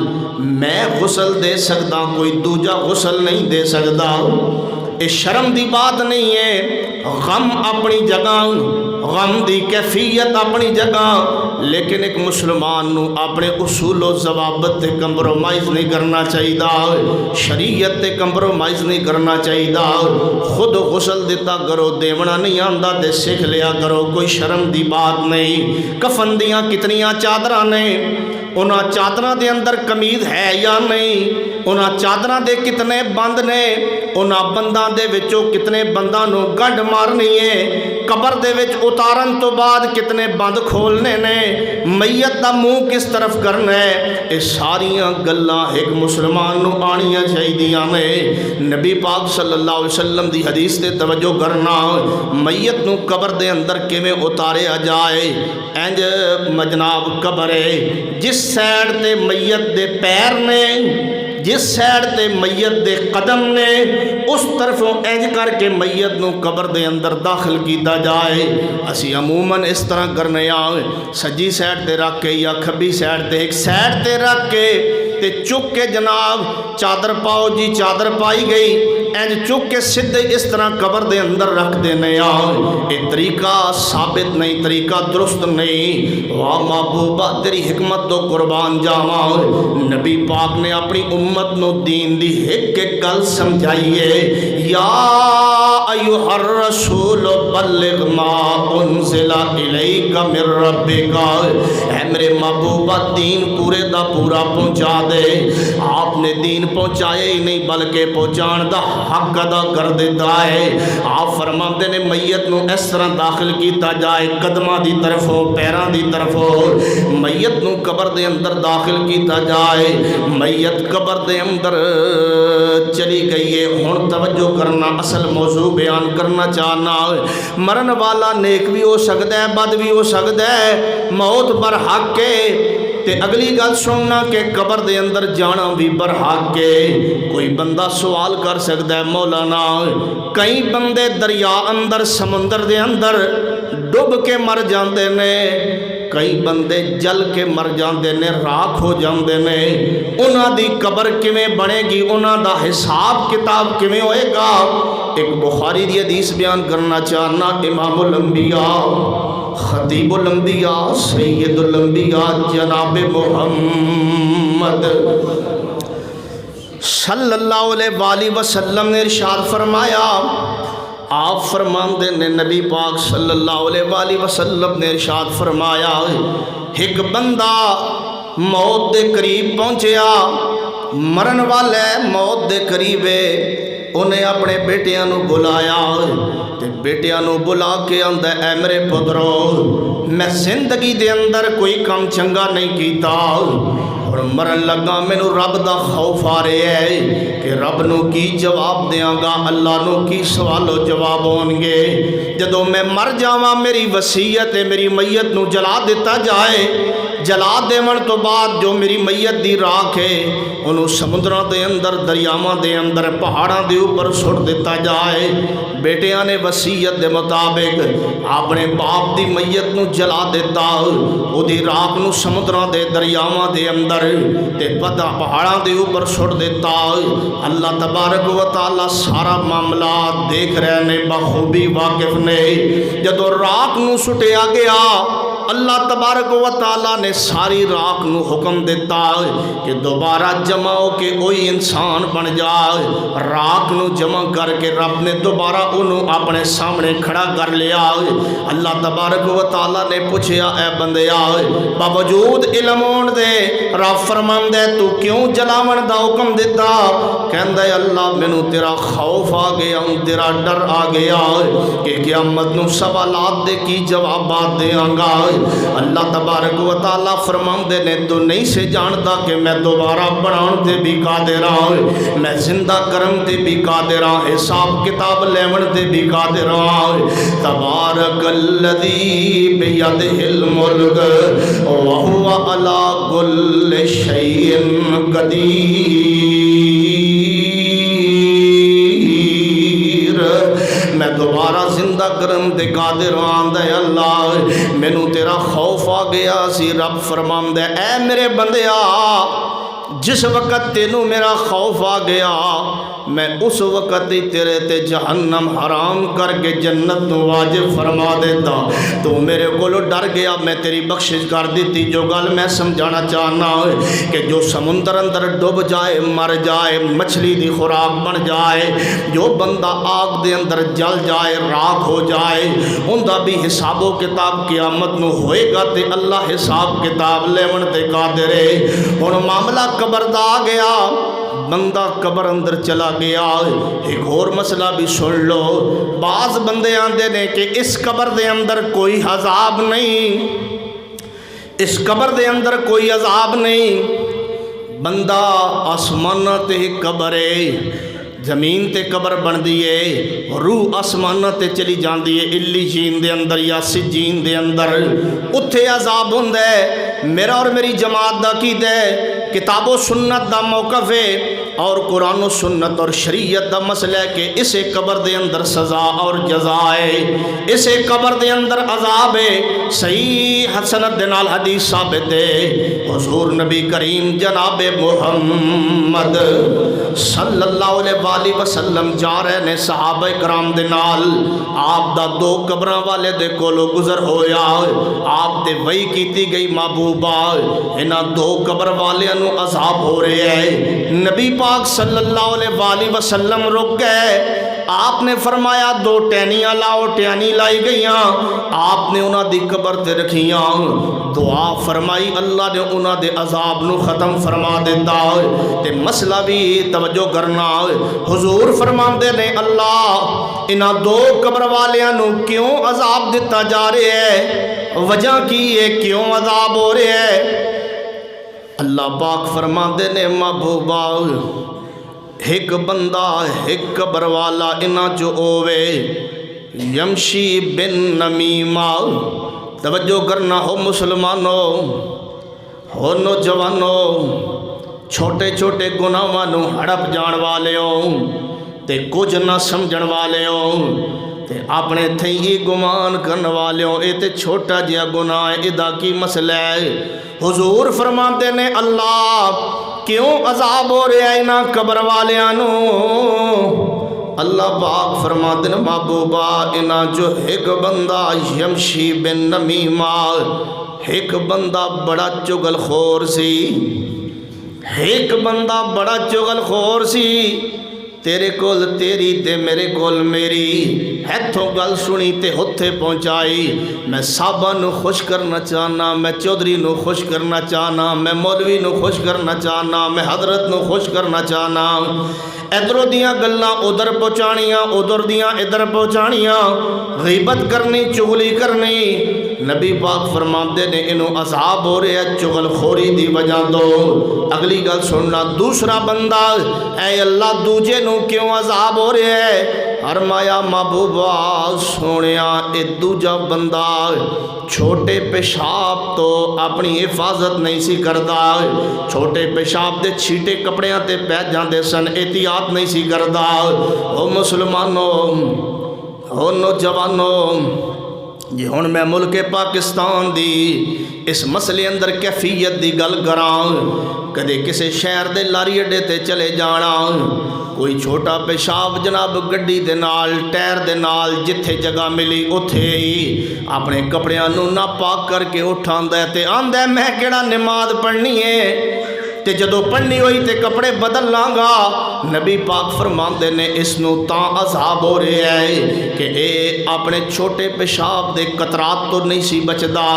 میں غسل دے سکدا، کوئی دوجا غسل نہیں دے سکدا۔ اے شرم دی بات نہیں ہے، غم اپنی جگہ، غم دی کیفیت اپنی جگہ، لیکن ایک مسلمان نو اپنے اصول و ضوابط تے کمپرومائز نہیں کرنا چاہیے، شریعت تے کمپرومائز نہیں کرنا چاہیے۔ خود غسل دیتا کرو، دیونا نہیں آندا تے سیکھ لیا کرو، کوئی شرم دی بات نہیں۔ کفن دیاں کتنیاں چادراں نے، انہاں چادراں دے اندر قمیض ہے یا نہیں، انہاں چادراں دے کتنے بند نے، انہاں بنداں دے وچوں کتنے بنداں نو گنڈ مارنی ہے، قبر دے وچ اتارن تو بعد کتنے بند کھولنے نے، میت دا منہ کس طرف کرنا ہے، یہ ساریاں گلاں ایک مسلمان نو آنیاں چاہیدیاں نے۔ نبی پاک صلی اللہ علیہ وسلم دی حدیث تے توجہ کرنا، میت نو قبر دے اندر کیویں اتاریا جائے، انج جناب قبر ہے جس سائڈ تے میت دے پیر نے، جس سائڈ تے میت دے قدم نے، اس طرفوں انج کر کے میت نو قبر دے اندر داخل کیتا جائے۔ اسی عموماً اس طرح کرنے سجی سائڈ تے رکھ کے یا کھبی سائڈ تے ایک سائڈ تے رکھ کے تے چک کے جناب چادر پاؤ جی، چادر پائی گئی، انج چک کے سدھے اس طرح قبر دے اندر رکھ دینے یہ طریقہ ثابت نہیں، طریقہ درست نہیں۔ واہ محبوبہ تیری حکمت تو قربان جاواں، نبی پاک نے اپنی امت نو دین دی ایک ایک گل سمجھائیے۔ یا ایھا الرسول بلغ ما انزل الیک من ربک، اے میرے محبوبہ دین پورے دا پورا پہنچا دے۔ آپ نے دین پہنچائے ہی نہیں بلکہ پہنچان دا حق ادا کر دیتا ہے۔ آپ فرماتے نے میت نو اس طرح داخل کیتا جائے، قدماں دی طرفوں، پیراں دی طرفوں، میت نو قبر دے اندر داخل کیتا جائے۔ میت قبر دے اندر چلی گئی ہے، ہن توجہ کرنا، اصل موضوع بیان کرنا چاہنا۔ مرن والا نیک بھی ہو سکتا ہے، بد بھی ہو سکتا ہے، موت برحق ہے۔ تے اگلی گل سننا کہ قبر دے اندر جانا بھی برحق ہے۔ کوئی بندہ سوال کر سکتا ہے مولانا کئی بندے دریا اندر، سمندر دے اندر ڈب کے مر جاندے نے، کئی بندے جل کے مر جاندے نے، راکھ ہو جاندے نے، انہاں دی قبر کیویں بنے گی، انہاں دا حساب کتاب کیویں ہوئے گا؟ ایک بخاری دی حدیث بیان کرنا چاہنا، امام الانبیاء، خطیب الانبیاء، سید الانبیاء جناب محمد صلی اللہ علیہ وآلہ وسلم نے ارشاد فرمایا، آپ فرماندے نے نبی پاک صلی اللہ علیہ وآلہ وسلم نے ارشاد فرمایا، ایک بندہ موت دے قریب پہنچیا، مرن والا ہے، موت دے قریب ہے، انہیں اپنے بیٹیاں نو بلایا، تے بیٹیاں نو بلا کے آندا اے میرے پترو میں زندگی دے اندر کوئی کام چنگا نہیں کیتا، اور مرن لگا مینوں رب دا خوف آ رہا ہے کہ رب نو کی جواب دیاں گا، اللہ نو کی سوال و جواب ہون گے، جدوں میں مر جاواں میری وصیت ہے میری میت نو جلا دیتا جائے، جلا دیون تو بعد جو میری میت دی راکھ ہے انہوں سمندراں دے اندر، دریاواں دے اندر، پہاڑاں دے اوپر سٹ دیتا جائے۔ بیٹیاں نے وصیت دے مطابق اپنے باپ دی میت نو جلا دیتا، او دی راکھ نو سمندراں دے، دریاواں دے اندر تے پہاڑاں دے اوپر سٹ دیتا۔ اللہ تبارک و تعالی سارا معاملات دیکھ رہے نے، بخوبی واقف نے۔ جدوں راکھ نو سٹیا گیا، اللہ تبارک و تعالیٰ نے ساری راکھ نو حکم دیتا کہ دوبارہ جمع ہو کے کوئی انسان بن جائے۔ راکھ نو جمع کر کے رب نے دوبارہ انہوں اپنے سامنے کھڑا کر لیا۔ اللہ تبارک و تعالیٰ نے پوچھیا اے بندیا باوجود علم ہون دے رب فرماندے تو کیوں جلاون دا حکم دیتا؟ کہندے اللہ مینوں تیرا خوف آ گیا، تیرا ڈر آ گیا کہ قیامت نو سوالات دے کی جوابات دیاں گا۔ اللہ تبارک و تعالیٰ فرماندے نے تو نہیں سے جانتا کہ میں دوبارہ بناؤں تے بھی قادر ہوں، میں زندہ کرم تے بھی قادر ہوں، حساب کتاب لیون تے بھی قادر ہوں۔ تبارک الذی بیدہ الملک وہو علی کل شیء قدیر۔ میں دوبارہ زندہ کرن دے قادر آندے اللہ مینوں تیرا خوف آ گیا سی۔ رب فرماندے اے میرے بندیا جس وقت تینوں میرا خوف آ گیا میں اس وقت ہی تیرے تے جہنم حرام کر کے جنت نو واجب فرما دیتا. تو میرے کولو ڈر گیا میں تیری بخشش کر دیتی. جو گل میں سمجھانا چاہنا ہے کہ جو سمندر اندر ڈوب جائے مر جائے مچھلی دی خوراک بن جائے, جو بندہ آگ دے اندر جل جائے راکھ ہو جائے, ان دا بھی حساب و کتاب قیامت نو ہوئے گا تے اللہ حساب کتاب لیون تے قادر ہے. ہن معاملہ قبر دا آ گیا, بندہ قبر اندر چلا گیا. ایک اور مسئلہ بھی سن لو, بعض بندے آندے نے کہ اس قبر دے اندر کوئی عذاب نہیں, اس قبر دے اندر کوئی عذاب نہیں. بندہ آسمان تے قبر ہے, زمین تے قبر بن دیئے, روح آسمان تے چلی جان دیئے علیین دے اندر یا سجین دے اندر, اتھے عذاب ہوندہ ہے. میرا اور میری جماعت دا عقیدہ ہے, کتاب و سنت دا موقف ہے اور قرآن و سنت اور شریعت دا مسئلہ ہے کہ اسے قبر دے اندر سزا اور جزا ہے, اسے قبر دے اندر عذاب ہے. صحیح حسنت دے نال حدیث ثابت ہے, حضور نبی کریم جناب محمد صلی اللہ علیہ وسلم جا رہے نے صحابہ کرام دے نال, آپ دا دو قبراں والے دے کولو گزر ہویا, آپ دے وحی کیتی گئی محبوبہ انہاں دو قبر والے نو عذاب ہو رہے ہیں. نبی پاک صلی اللہ علیہ وسلم رک گئے, آپ نے فرمایا دو ٹینیاں لاؤ, ٹینی لائی گئیاں, آپ نے انہاں دی قبر تے رکھیاں, دعا فرمائی, اللہ نے انہاں دے عذاب نو ختم فرما دیتا. تے مسئلہ بھی توجہ کرنا, حضور فرماندے نے اللہ انہاں دو قبر والیاں نو کیوں عذاب دیتا جا رہے ہے, وجہ کی ہے, کیوں عذاب ہو رہے ہے. اللہ پاک فرماندے نے محبوبہ ایک بندہ ایک قبر والا انہاں جو ہووے یمشی بن نمیمہ. توجہ کرنا ہو مسلمانوں, ہو نوجوانوں, چھوٹے چھوٹے گناہاں نو ہڑپ جان والے ہو تے کچھ نہ سمجھن والے ہو تے اپنے تھئی گمان کرن والے ہو, اے تے چھوٹا جہا گناہ ہے, ادا کی مسئلہ ہے. حضور فرماتے نے اللہ کیوں عذاب ہو رہا ہے نا قبر والیاں نو. اللہ پاک فرماتے نے محبوبہ انہاں جو ایک بندہ یمشی بن نمیمہ, ایک بندہ بڑا چگل خور سی, ایک بندہ بڑا چگل خور سی, تیرے کول تیری تے میرے کول میری, ہتھوں گل سنی تے ہتھے پہنچائی. میں صحابہ نو خوش کرنا چاہنا, میں چودھری نو خوش کرنا چاہنا, میں مولوی نو خوش کرنا چاہنا, میں حضرت نو خوش کرنا چاہنا. ادھروں دیاں گلاں ادھر پہنچانیاں, ادھر دیاں ادھر پہنچانیاں, غیبت کرنی, چغلی کرنی. نبی پاک فرماندے نے انہوں عذاب ہو رہے ہیں چغل خوری دی وجہ دو. اگلی گل سننا, دوسرا بندہ اے اللہ دوجے نو کیوں عذاب ہو رہے ہیں. فرمایا محبوبہ سونیا اے دوجا بندہ چھوٹے پیشاب تو اپنی حفاظت نہیں سی کردا, چھوٹے پیشاب دے چھیٹے کپڑیاں تے پہ جاندے سن, احتیاط نہیں سی کردا. او مسلمانوں, او نوجوانوں, جی ہن میں ملک پاکستان دی اس مسئلے اندر کیفیت دی گل کراں. کدے کسے شہر دے لاری اڈے تے چلے جانا, کوئی چھوٹا پیشاب جناب گڈی دے نال ٹائر دے نال جتھے جگہ ملی اتھے ہی اپنے کپڑیاں نو نہ پاک کر کے اٹھاندا ہے تے آندا ہے میں کیڑا نماز پڑھنی ہے تے جدو پڑھنی ہوئی تے کپڑے بدل لاں گا. نبی پاک فرماندے نے اس نو تاں عذاب ہو رہے ہے کہ اے اپنے چھوٹے پیشاب دے قطرات تو نہیں سی بچدا.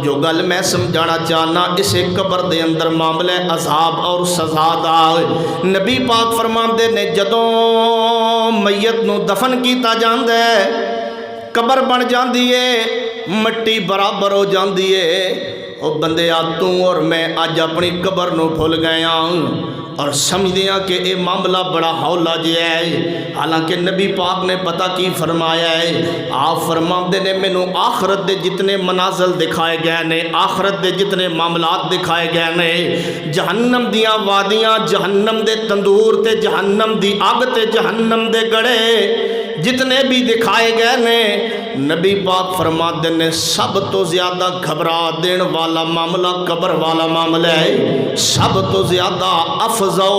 جو گل میں سمجھانا چاہنا اسے قبر دے اندر معاملہ عذاب اور سزا دا. نبی پاک فرماندے نے جدوں میت نو دفن کیتا جاندا ہے قبر بن جاندی ہے, مٹی برابر ہو جاندی ہے. او بندے تو اور میں آج اپنی قبر نو بھول گیا اور سمجھ دیا کہ اے معاملہ بڑا ہولا جہا ہے. حالانکہ نبی پاک نے پتہ کی فرمایا ہے, آپ فرماندے نے مینوں آخرت دے جتنے منازل دکھائے گئے نے, آخرت دے جتنے معاملات دکھائے گئے نے, جہنم دیاں وادیاں, جہنم دے تندور تے جہنم دی اگ تے جہنم دے گڑے, جتنے بھی دکھائے گئے نے نبی پاک فرماتے نے سب تو زیادہ گھبرا دین والا معاملہ قبر والا معاملہ ہے، سب تو زیادہ افزع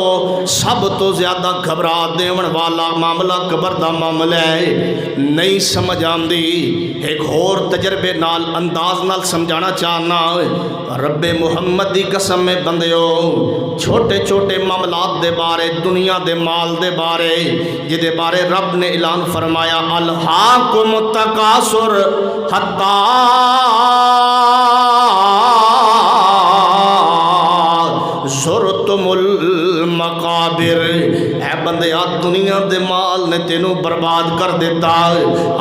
سب تو زیادہ گھبرا دین والا معاملہ قبر دا معاملہ ہے۔ نہیں سمجھ آندی ایک اور تجربے نال انداز نال سمجھانا چاہنا، رب محمد دی قسم میں بندیو چھوٹے چھوٹے معاملات دے بارے، دنیا دے مال دے بارے جدے بارے رب نے اعلان فرمایا الہاکم التکاثر حتی زرتم المقابر، اے بندیا دنیا دے مال نے تینوں برباد کر دیتا،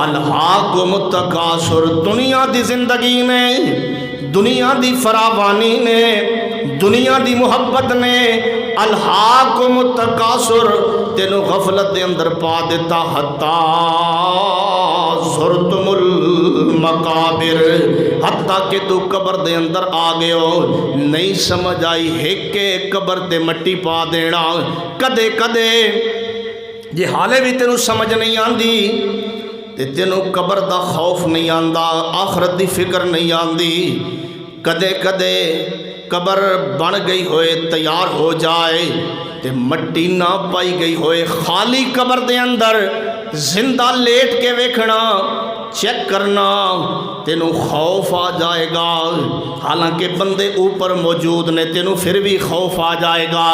الہاکم التکاثر دنیا دی زندگی نے، دنیا دی فراوانی نے، دنیا دی محبت نے الہاکم التکاثر تینوں غفلت دے اندر پا دیتا، حتی زرتم المقابر حتیٰ کہ تو قبر دے اندر آ گئے ہو، نہیں سمجھ آئی ایک کے قبر تے مٹی پا دینا، کدے کدے جے حالے بھی تینوں سمجھ نہیں آندی تے تینوں قبر دا خوف نہیں آندا، آخرت دی فکر نہیں آندی، کدے کدے قبر بن گئی ہوئے تیار ہو جائے تے مٹی نہ پائی گئی ہوئے، خالی قبر دے اندر زندہ لیٹ کے ویکھنا چیک کرنا تینوں خوف آ جائے گا، حالانکہ بندے اوپر موجود نے تینوں پھر بھی خوف آ جائے گا،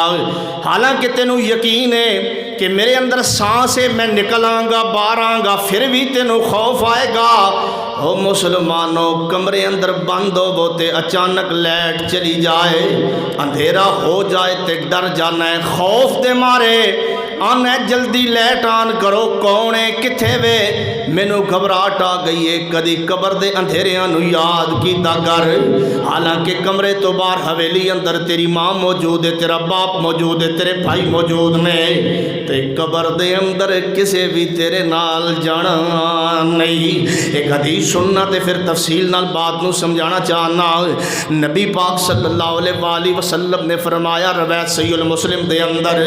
حالانکہ تینوں یقین ہے کہ میرے اندر سانس ہے میں نکل آؤں گا باہر آؤں گا، پھر بھی تینوں خوف آئے گا۔ او مسلمانوں کمرے اندر بند ہو تے اچانک لائٹ چلی جائے، اندھیرا ہو جائے تے ڈر جانا ہے، خوف دے مارے آنا جلدی لائٹ آن کرو، کون ہے کتھے وے مینوں گھبراہٹ آ گئی ہے، کدی قبر دے اندھیریاں نو یاد کیتا کر، حالانکہ کمرے تو باہر حویلی اندر تیری ماں موجود ہے، تیرا باپ موجود ہے، تیرے بھائی موجود نے، تے قبر دے اندر کسے بھی تیرے نال جانا نہیں۔ ایک حدیث سننا تے پھر تفصیل نال بات نو سمجھانا چاہنا، نبی پاک صلی اللہ علیہ وآلہ وسلم نے فرمایا روایت صحیح المسلم دے اندر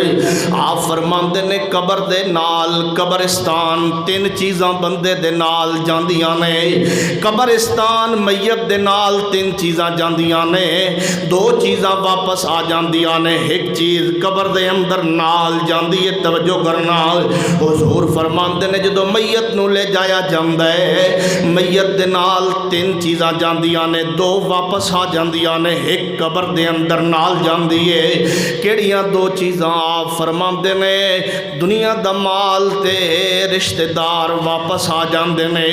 آپ فرماندے نے قبر دے نال قبرستان تین چیزاں بندے دے نال جاندیاں نے، قبرستان میت دے نال تین چیزاں جاندیاں نے، دو چیزاں واپس آ جاندیاں نے، ایک چیز قبر دے اندر نال جاندی ہے، توجہ کرنا، حضور فرماندے نے جدو میت نو لے جایا جاندا ہے میت دے نال تین چیزاں جاندیاں نے، دو واپس آ جاندیاں نے، ایک قبر دے اندر نال جاندی ہے، کیڑیاں دو چیزاں آپ فرماندے نے دنیا دا مال تے رشتہ دار واپس آ جاندے نے،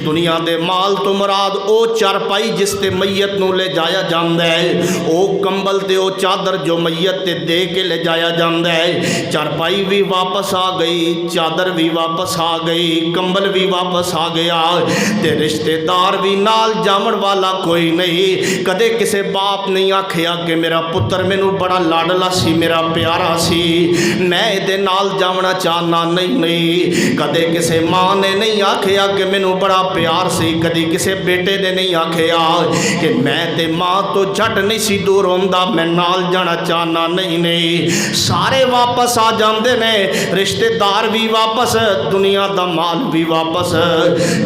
دنیا دے مال تو مراد او چارپائی جس تے میت نو لے جایا جاندا ہے، او کمبل تے او چادر جو میت تے دے کے لے جایا جاندا ہے، چارپائی بھی واپس آ گئی، چادر بھی واپس آ گئی، کمبل بھی واپس آ گیا، تے رشتہ دار بھی نال جامن والا کوئی نہیں، کدے کسے باپ نہیں آکھیا کہ میرا پتر مینوں بڑا لاڈلا سی، میرا پیارا سی، میں دے نال جامنا چاہنا نہیں، کدے کسے ماں نے نہیں آکھیا کہ مینوں بڑا پیار سی، کدی کسے بیٹے نے نہیں آکھیا کہ میں تے ماں تو جھٹ نہیں سی دور ہوندا میں نال جانا چاہنا نہیں، سارے واپس آ جاندے نے، رشتہ دار بھی واپس، دنیا دا مال بھی واپس۔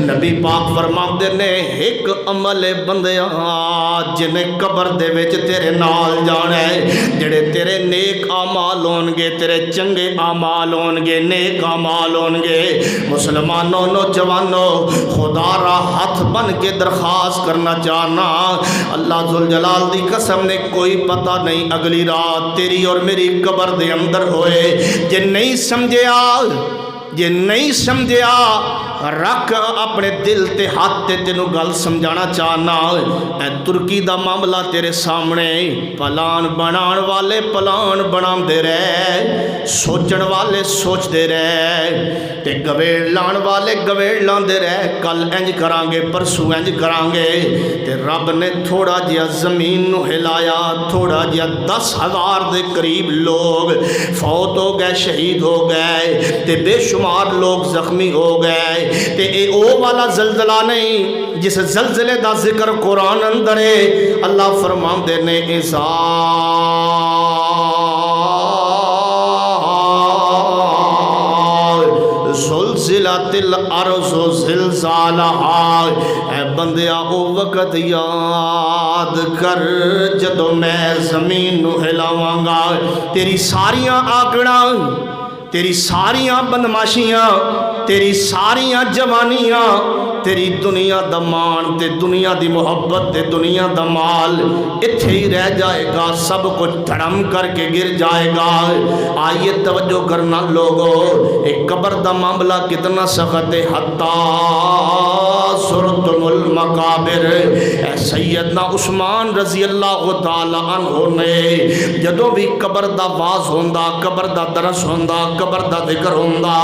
نبی پاک فرماندے نے ایک عمل بندیا جنہیں قبر دے وچ تیرے نال جانا ہے، جڑے تیرے نیک اعمال ہون گے، تیرے چنگے اعمال ہون گے، نیک اعمال ہون گے، مسلمانوں نوجوانوں خدا را ہاتھ بن کے درخواست کرنا چاہنا، اللہ ذوالجلال دی قسم نے کوئی پتہ نہیں اگلی رات تیری اور میری قبر دے اندر ہوئے، جے نہیں سمجھیا رکھ اپنے دل تے ہاتھ تے تینوں گل سمجھانا چاہنا، اے ترکی دا معاملہ تیرے سامنے، پلان بنان والے پلان بنان دے رہے، سوچن والے سوچ دے رہے، تے گویڑ لان والے گویڑ لان دے رہے، کل انج کرانگے پرسوں انج کرانگے، تے رب نے تھوڑا جیا زمین نو ہلایا، تھوڑا جیا 10,000 دے قریب لوگ فوت ہو گئے، شہید ہو گئے، تے بے شمار لوگ زخمی ہو گئے، تے اے او والا زلزلہ نہیں جس زلزلے دا ذکر قرآن اندر ہے، اللہ فرماندے نے اذا زلزلت زلزلت الارض زلزالہا، اے بندیا او وقت یاد کر جدو میں زمین نو ہلاواں گا، تیری ساریاں آکڑاں، تیری ساریاں بدماشیاں، تیری ساریاں جوانیاں، تیری دنیا دا مان تے دنیا دی محبت تے دنیا دا مال اتھے ہی رہ جائے گا، سب کچھ دھڑم کر کے گر جائے گا۔ آئیے توجہ کرنا لوگو، ایک قبر دا معاملہ کتنا سخت ہے، حتیٰ زرتم المقابر۔ اے سیدنا عثمان رضی اللہ تعالی عنہ نے جدوں بھی قبر دا واز ہوندا، قبر دا درس ہوندا، قبر دا ذکر ہوندا،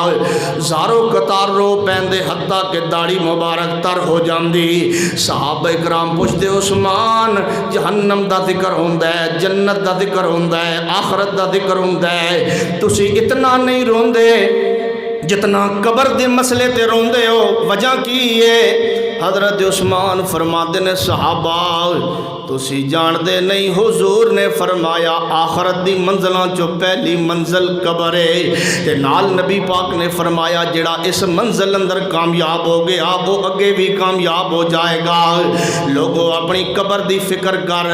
زارو قطار رو پیندے حتیٰ کہ داڑھی مبارک تر ہو جاندی۔ صحابہ اکرام پوچھتے عثمان جہنم دا ذکر ہوندا ہے، جنت دا ذکر ہوندا ہے، آخرت دا ذکر ہوندا ہے، تسی اتنا نہیں روندے جتنا قبر دے مسئلے تے روندے ہو، وجہ کی ہے؟ حضرت عثمان فرماتے نے صحابہ تسی جان دے نہیں، حضور نے فرمایا آخرت دی منزلاں چو پہلی منزل قبر ہے، تے نال نبی پاک نے فرمایا جڑا اس منزل اندر کامیاب ہو گیا وہ اگے بھی کامیاب ہو جائے گا۔ لوگوں اپنی قبر دی فکر کر،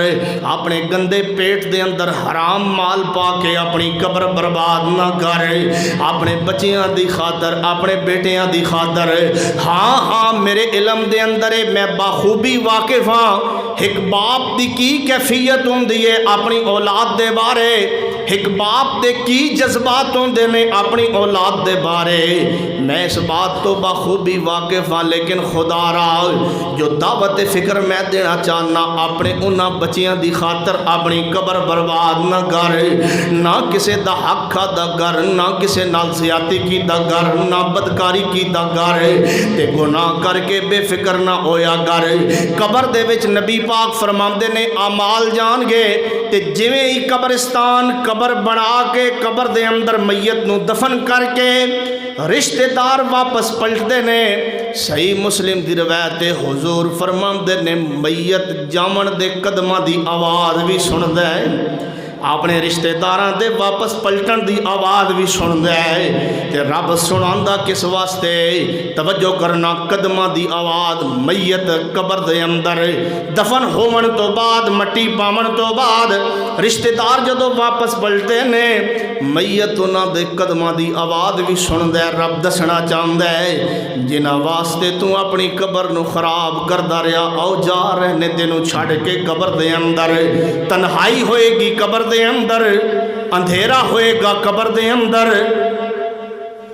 اپنے گندے پیٹ دے اندر حرام مال پا کے اپنی قبر برباد نہ کر، اپنے بچیاں دی خاطر، اپنے بیٹیاں دی خاطر۔ ہاں میرے علم دے اندر میں بخوبی واقف ہاں ایک باپ دی کی کیفیت ہوندی ہے اپنی اولاد دے بارے، ایک باپ دے کی جذبات ہوندے نے اپنی اولاد دے بارے، میں اس بات تو بخوبی واقف ہاں، لیکن خدا را جو دعوت فکر میں دینا چاہنا اپنے انہاں بچیاں دی خاطر اپنی قبر برباد نہ کر، نہ کسے دا حق کھا دا گر، نہ کسے نال زیادتی کی دا گر، نہ بدکاری کی دا گر، تے گناہ کر کے بے فکر نہ ہویا گر۔ قبر دے وچ نبی پاک فرماندے نے اعمال جان گے تے جویں ہی قبرستان قبر بنا کے قبر دے اندر میت نو دفن کر کے رشتہ دار واپس پلٹدے نے۔ صحیح مسلم دی روایت حضور فرماندے نے میت جامن دے قدماں دی آواز بھی سندا ہے، اپنے رشتہ داراں دے واپس پلٹن دی آواز بھی سندا ہے، تے رب سناندا کس واسطے؟ توجہ کرنا، قدماں دی آواز میت قبر دے اندر دفن ہون تو بعد، مٹی پاون تو بعد رشتہ دار جدوں واپس پلٹے نے میت انہاں دے قدماں دی آواز بھی سندا ہے۔ رب دسنا چاہندا ہے جنہاں واسطے تو اپنی قبر نو خراب کردا رہیا، او جا رہنے تینوں چھڈ کے قبر دے اندر، تنہائی ہوئے گی قبر دے اندر، اندھیرا ہوئے گا قبر دے اندر،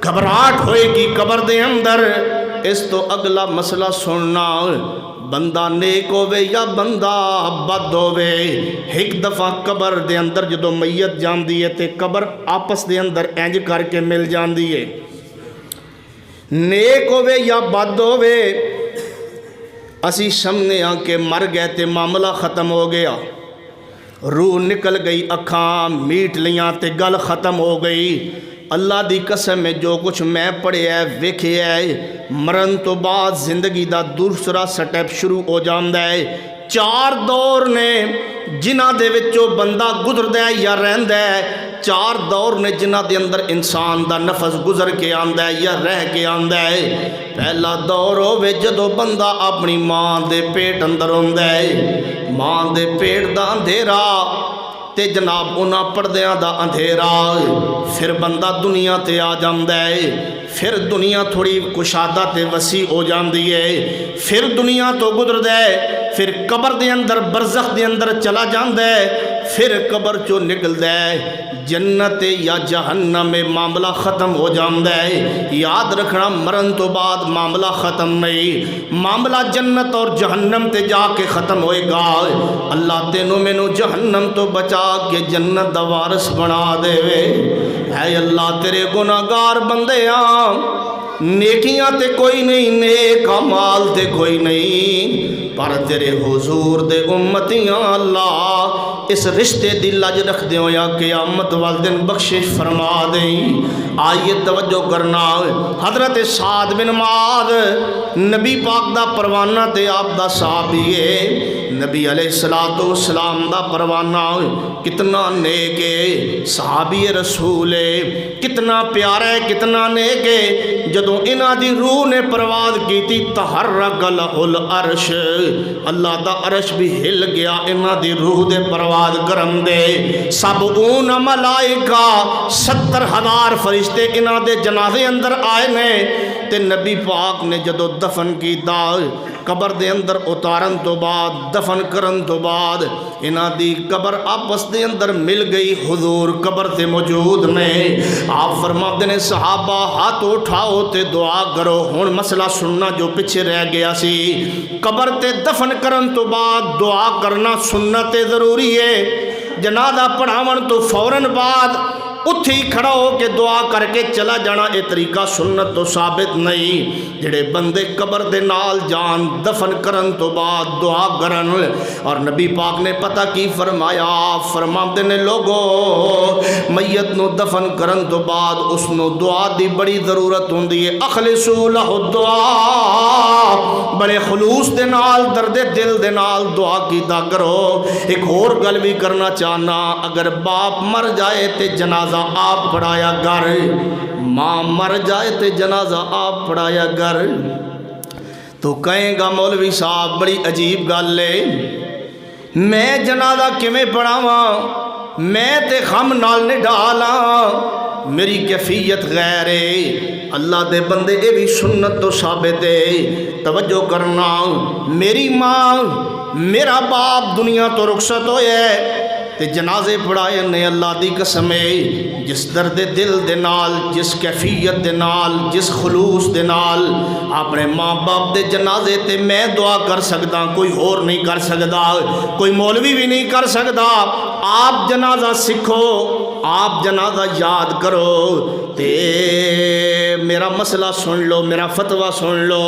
گھبراہٹ ہوئے گی قبر دے اندر۔ اس تو اگلا مسئلہ سننا، بندہ نیک ہووے یا بندہ بد ہووے، ایک دفعہ قبر دے اندر جدو میت جاندی ہے تے قبر آپس دے اندر انج کر کے مل جاندی ہے، نیک ہووے یا بد ہووے، اسی سمجھنے ہاں کہ مر گئے تے معاملہ ختم ہو گیا، روح نکل گئی، اکھاں میٹ لیاں تے گل ختم ہو گئی۔ اللہ دی قسم ہے جو کچھ میں پڑھیا ہے ویکھیا ہے، مرن تو بعد زندگی دا دوسرا سٹیپ شروع ہو جاندا ہے۔ 4 دور نے جنہاں دے وچوں بندہ گزردا ہے یا رہندا ہے، 4 دور نے جنہاں دے اندر انسان دا نفس گزر کے آندا ہے یا رہ کے آندا ہے۔ پہلا دور ہووے جدوں بندہ اپنی ماں دے پیٹ اندر ہوندا ہے، ماں دے پیٹ دا اندھیرا تے جناب انہاں پردیاں دا اندھیرا، پھر بندہ دنیا تے آ جاندا ہے، پھر دنیا تھوڑی کشادہ تے وسیع ہو جاندی ہے، پھر دنیا تو گزردا ہے، پھر قبر دے اندر برزخ دے اندر چلا جاندا ہے، پھر قبر چو نکلدا ہے جنت یا جہنم میں معاملہ ختم ہو جاندا ہے۔ یاد رکھنا مرن تو بعد معاملہ ختم نہیں، معاملہ جنت اور جہنم تے جا کے ختم ہوئے گا۔ اللہ تینوں مینوں جہنم تو بچا کے جنت دا وارث بنا دے وے۔ اے اللہ تیرے گناہگار بندے آں، نیکیاں تے کوئی نہیں، نیک اعمال تے کوئی نہیں، پر تیرے حضور دے امتیاں اللہ اس رشتے دی لج رکھ دیو یا قیامت والدن بخشش فرما دیں۔ آئیے توجہ کرنا، حضرت سعد بن معاذ نبی پاک دا پروانہ تے آپ دا صحابی ہے، نبی علیہ السلام دا پروانہ، کتنا نیک ہے، صحابی رسول ہے، کتنا پیارا ہے، کتنا نیک ہے، جدوں انہاں دی روح نے پرواز کیتی تحرک لہل عرش، اللہ دا عرش بھی ہل گیا انہاں دی روح دے پرواز کرن دے۔ 70 ملائکہ 70,000 فرشتے انہاں دے جنازے اندر آئے نے تے نبی پاک نے جدو دفن کیتا قبر دے اندر اتارن تو بعد دفن کرن تو بعد انہاں دی قبر آپس دے اندر مل گئی، حضور قبر تے موجود نے۔ آپ فرماتے نے صحابہ ہاتھ اٹھاؤ تے دعا کرو، ہن مسئلہ سننا جو پیچھے رہ گیا سی، قبر تے دفن کرن تو بعد دعا کرنا سنت ضروری ہے۔ جنازہ پڑھاون تو فوراً بعد اتھی کھڑا ہو کے دعا کر کے چلا جانا اے طریقہ سنت تو ثابت نہیں۔ جڑے بندے قبر دے نال جان دفن کرن تو بعد دعا کرن، اور نبی پاک نے پتہ کی فرمایا، فرماندے نے لوگو میت نو دفن کرن تو بعد اس نو دعا دی بڑی ضرورت ہوندی ہے۔ اخلصوا لہ الدعاء، بڑے خلوص دے نال درد دل دے نال دعا کیتا کرو۔ ایک اور گل بھی کرنا چاہنا، اگر باپ مر جائے تے جنازہ آپ پڑھایا گر، ماں مر جائے تے جنازہ آپ پڑھایا گر، تو کہیں گا مولوی صاحب بڑی عجیب گل ہے، میں جنازہ کیویں پڑھاواں، میں تے غم نال نہیں ڈالاں، میری کیفیت غیر ہے۔ اللہ دے بندے اے بھی سنت تو ثابت ہے، توجہ کرنا، میری ماں میرا باپ دنیا تو رخصت ہوئے تے جنازے پڑھائے نے، اللہ دی قسم ہے جس درد دل دے نال، جس کیفیت دے نال، جس خلوص دے نال اپنے ماں باپ دے جنازے تے میں دعا کر سکدا، کوئی اور نہیں کر سکدا، کوئی مولوی بھی نہیں کر سکدا۔ آپ جنازہ سکھو، آپ جنازہ یاد کرو تے میرا مسئلہ سن لو، میرا فتویٰ سن لو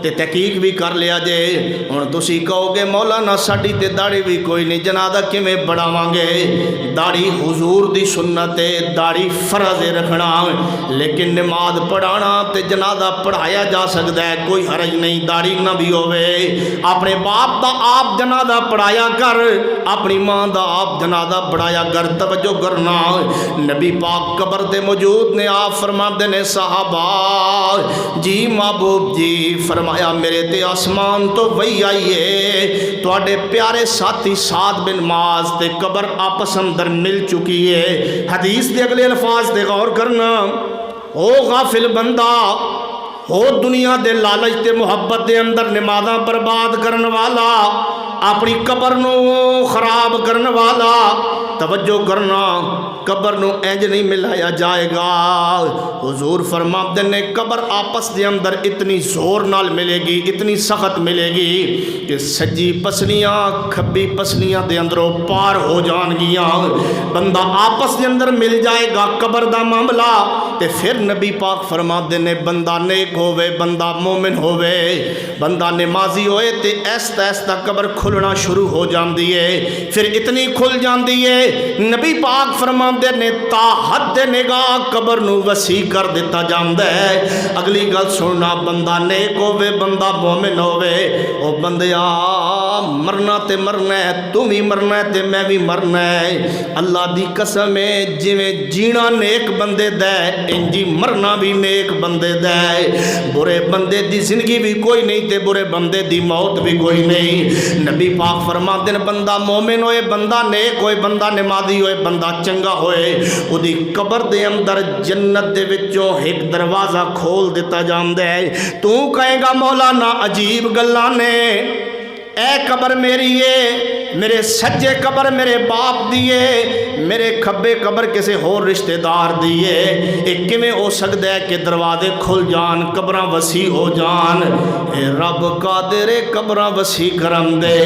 تے تحقیق بھی کر لیا جے۔ ہن تسی کہو گے مولانا ساڈی تے داڑھی بھی کوئی نہیں، جنازہ کیویں پڑھاواں گے؟ داڑھی حضور دی سنت ہے، داڑھی فرض ہے رکھنا، لیکن نماز پڑھانا تے جنازہ پڑھایا جا سکتا ہے، کوئی حرج نہیں، داڑھی نہ بھی ہوئے۔ اپنے باپ دا آپ جنازہ پڑھایا کر، اپنی ماں دا آپ جنازہ پڑھایا کر۔ توجہ کرنا، نبی پاک قبر دے موجود نے، آپ فرماتے نے صحابہ جی محبوب جی، فرمایا میرے تے آسمان تو وہی آئیے، تواڈے پیارے ساتھی سعد بن معاذ تے قبر آپس اندر مل چکی ہے۔ حدیث دے اگلے الفاظ دے غور کرنا، او غافل بندہ، او دنیا دے لالچ تے محبت دے اندر نمازاں برباد کرن والا، اپنی قبر نو خراب کرن والا، توجہ کرنا، قبر نو انج نہیں ملایا جائے گا۔ حضور فرماتے نے قبر آپس دے اندر اتنی زور نال ملے گی، اتنی سخت ملے گی کہ سجی پسلیاں کھبی پسلیاں دے اندروں پار ہو جان گیاں۔ بندہ آپس دے اندر مل جائے گا قبر دا معاملہ تے پھر نبی پاک فرماتے نے بندہ نیک ہوئے، بندہ مومن ہوئے، بندہ نمازی ہوئے تے ایستا ایستا قبر کھلنا شروع ہو جاندی ہے، پھر اتنی کھل جاندی ہے نبی پاک فرماندے نے تا حد نگاہ قبر نو وسیع کر دیتا جاندا ہے۔ اگلی گل سننا، بندہ نیک ہوے، بندہ مومن ہوے، او بندیا مرنا تے مرنا ہے، تم ہی مرنا ہے تے میں بھی مرنا ہے۔ اللہ دی قسم ہے جویں جینا نیک بندے دا ہے انجی مرنا بھی نیک بندے دا ہے۔ برے بندے دی زندگی بھی کوئی نہیں تے برے بندے دی موت بھی کوئی نہیں۔ نبی پاک فرماتے ہیں بندہ مومن ہوئے، بندہ نیک ہوئے، بندہ نمازی ہوئے، بندہ چنگا ہوئے، او دی قبر دے اندر جنت دے وچوں ایک دروازہ کھول دیتا جاندا ہے۔ تو کہے گا مولانا عجیب گلاں نے، اے قبر میری ہے، میرے سجے قبر میرے باپ دیے، میرے کھبے قبر کسی اور رشتہ دار دیے، ایک کیویں ہو سکتا ہے کہ دروازے کھل جان، قبراں وسیع ہو جان؟ اے رب قادر قبراں وسیع کرم دے۔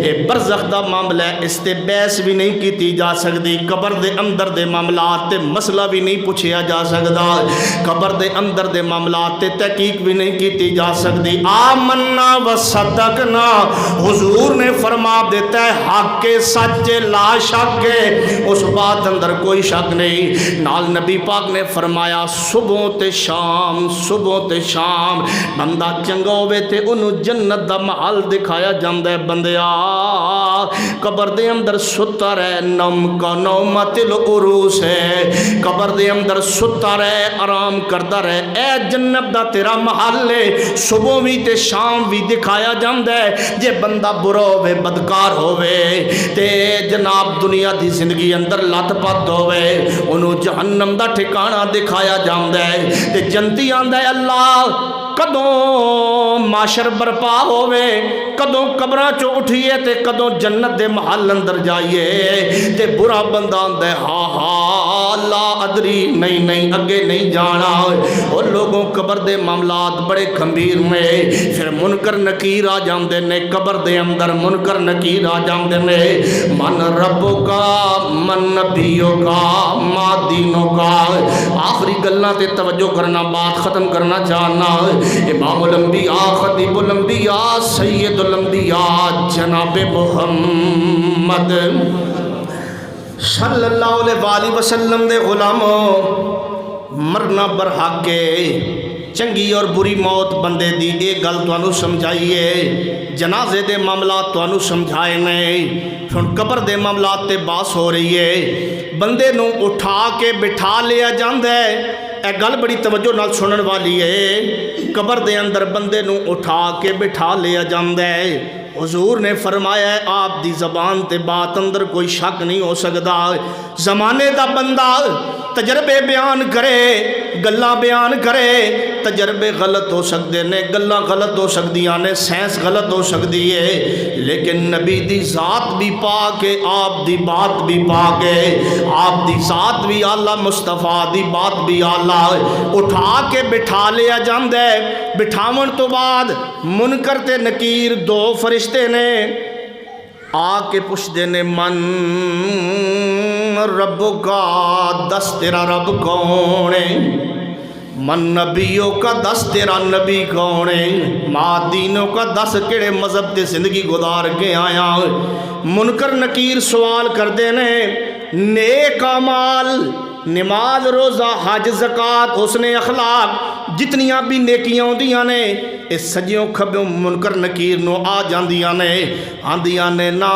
اے برزخ دا معاملہ ہے، اس تے بحث بھی نہیں کیتی جا سکتی، قبر دے اندر دے معاملات تے مسئلہ بھی نہیں پوچھیا جا سکتا، قبر دے اندر دے معاملات تے تحقیق بھی نہیں کیتی جا سکتی۔ آمنا و صدقنا، حضور نے فرما دیتا ہے حق کے سچ لا شک ہے، اس بات اندر کوئی شک نہیں۔ نال نبی پاک نے فرمایا صبح تے شام، صبح تے شام بندہ چنگا ہوے تے انہوں جنت دا محل دکھایا جاندہ ہے بندیا قبر دے اندر ستا رہے نوم کا نومت العروس ہے قبر دے اندر ستا رہے آرام کردہ رہے اے جنت دا تیرا محل ہے صبح بھی تے شام بھی دکھایا جاندہ ہے جے بندہ برا ہوئے بدکار ہوئے تے جناب دنیا دی زندگی اندر لات پات ہوئے انہوں جہنم دا ٹھکانہ دکھایا جاندہ ہے تے جنتی آندہ ہے اللہ کدوں معاشر برپا ہوئے کدوں قبران چو اٹھئے تے کدوں جنت دے محل اندر جائیے تے برا بندہ آندہ ہے ہاں ہاں لا ادری نہیں اگے نہیں جانا اور لوگوں قبر دے معاملات بڑے کھمبیر میں پھر منکر نکیر آ جاندے نے قبر دے اندر منکر نکیر آ جاندے نے من ربوں کا من نبیوں کا ما دینوں کا آخری گلنا تے توجہ کرنا بات ختم کرنا چاہنا امام الانبیاء خطیب الانبیاء سید الانبیاء جناب محمد صلی اللہ علیہ وآلہ وسلم دے غلاموں مرنا برحق کے چنگی اور بری موت بندے دی ایک گل تو انہوں سمجھائیے جنازے دے معاملات تو انہوں سمجھائے نہیں پھر قبر دے معاملات تے باس ہو رہی ہے بندے نو اٹھا کے بٹھا لیا جاندہ ہے اے گل بڑی توجہ نال سنن والی ہے قبر دے اندر بندے نو اٹھا کے بٹھا لیا جاندہ ہے حضور نے فرمایا ہے آپ دی زبان تے بات اندر کوئی شک نہیں ہو سکتا زمانے دا بندہ تجربے بیان کرے گلاں بیان کرے تجربے غلط ہو سکتے نے گلاں غلط ہو سکدیاں نے سائنس غلط ہو سکتی ہے لیکن نبی دی ذات بھی پاک ہے آپ دی بات بھی پاک ہے آپ دی ذات بھی اعلیٰ مصطفیٰ دی بات بھی اعلیٰ اٹھا کے بٹھا لیا جاندہ ہے بٹھاون تو بعد منکر تے نکیر دو فرشتے نے آ کے پوچھتے نے من رب کا دس تیرا رب کون ہے من نبیوں کا دس تیرا نبی کون ہے ماں دینوں کا دس کیڑے مذہب تے زندگی گزار کے آیا منکر نکیر سوال کر دینے نیک اعمال نماز روزہ حج زکات حسن اخلاق جتنیاں بھی نیکیاں ہوندیاں نے اس سجیوں کھبیوں منکر نکیر نو آ جاندیاں نے آندیاں نے نا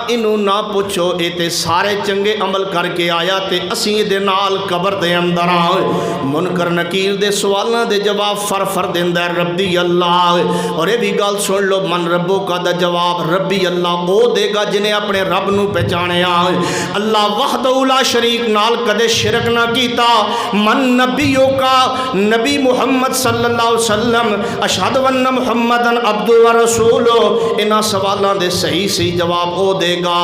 انہوں نہ پوچھو اے تے سارے چنگے عمل کر کے آیا تے اسیں دے نال قبر دے اندر آئے منکر نکیر دے سوالنا دے جواب فر دیندہ ہے ربی اللہ اور اے بھی گال سن لو من ربوں کا دا جواب ربی اللہ او دے گا جنہیں اپنے رب نو پہچانے آئے اللہ وحدہ لا شریک نال کدے شرک نہ کیتا من نبیوں کا نبی محمد صلی اللہ علیہ وسلم اشہد ون محمدن عبد و رسول انہا سوالہ دے صحیح جواب او دے گا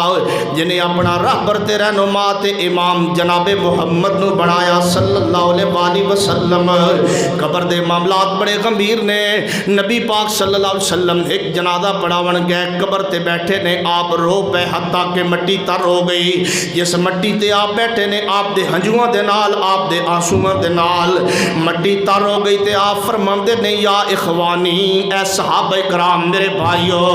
جنہیں اپنا رہبر تے رہنما تے امام جناب محمد نو بنایا صلی اللہ علیہ وآلہ وسلم قبر دے معاملات بڑے غمبیر نے نبی پاک صلی اللہ علیہ وسلم ایک جنازہ پڑھاون گئے قبر تے بیٹھے نے آپ رو پہ حتیٰ کہ مٹی تر ہو گئی جس مٹی تے آپ بیٹھے نے آپ دے ہنجوان دے نال آپ دے آنسوان دے نال مٹی تر ہو گئی تے آپ فرماندے نے یا اخوانی اے صحابہ کرام میرے بھائیو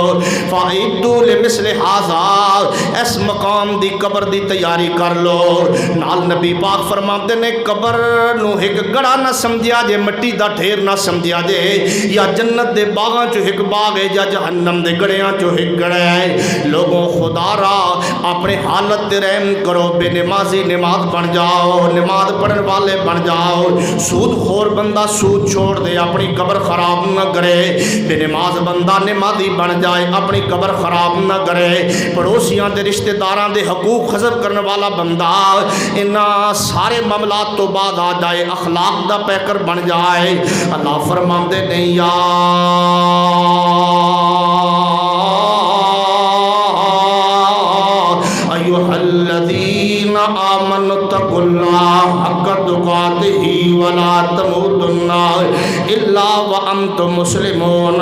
فائدو لمثل حاضر اس مقام دی قبر دی تیاری کر لو نال نبی پاک فرماندے نے قبر نو ایک گڑا نہ سمجھیا جے مٹی دا ڈھیر نہ سمجھیا جے یا جنت دے باغاں چو ایک باغ ہے یا جہنم دے گڑیاں چو ایک گڑا ہے لوگوں خدا را اپنے حالت تے رحم کرو بے نمازی نماز بن جاؤ نماز پڑھن والے بن جاؤ سود خور بندہ سود چھوڑ دے اپنی قبر خراب نہ کرے بے نماز بندہ نمازی بن جائے اپنی قبر خراب نہ کرے پڑوسیاں دے رشتہ داراں دے حقوق حذف کرنے والا بندہ انہاں سارے معاملات تو بعد آ جائے اخلاق دا پیکر بن جائے اللہ فرماندے نہیں یا ایوہ الذین آمنوا اتقوا اللہ حق تقاتہ ولا تموتن الا وانتم مسلمون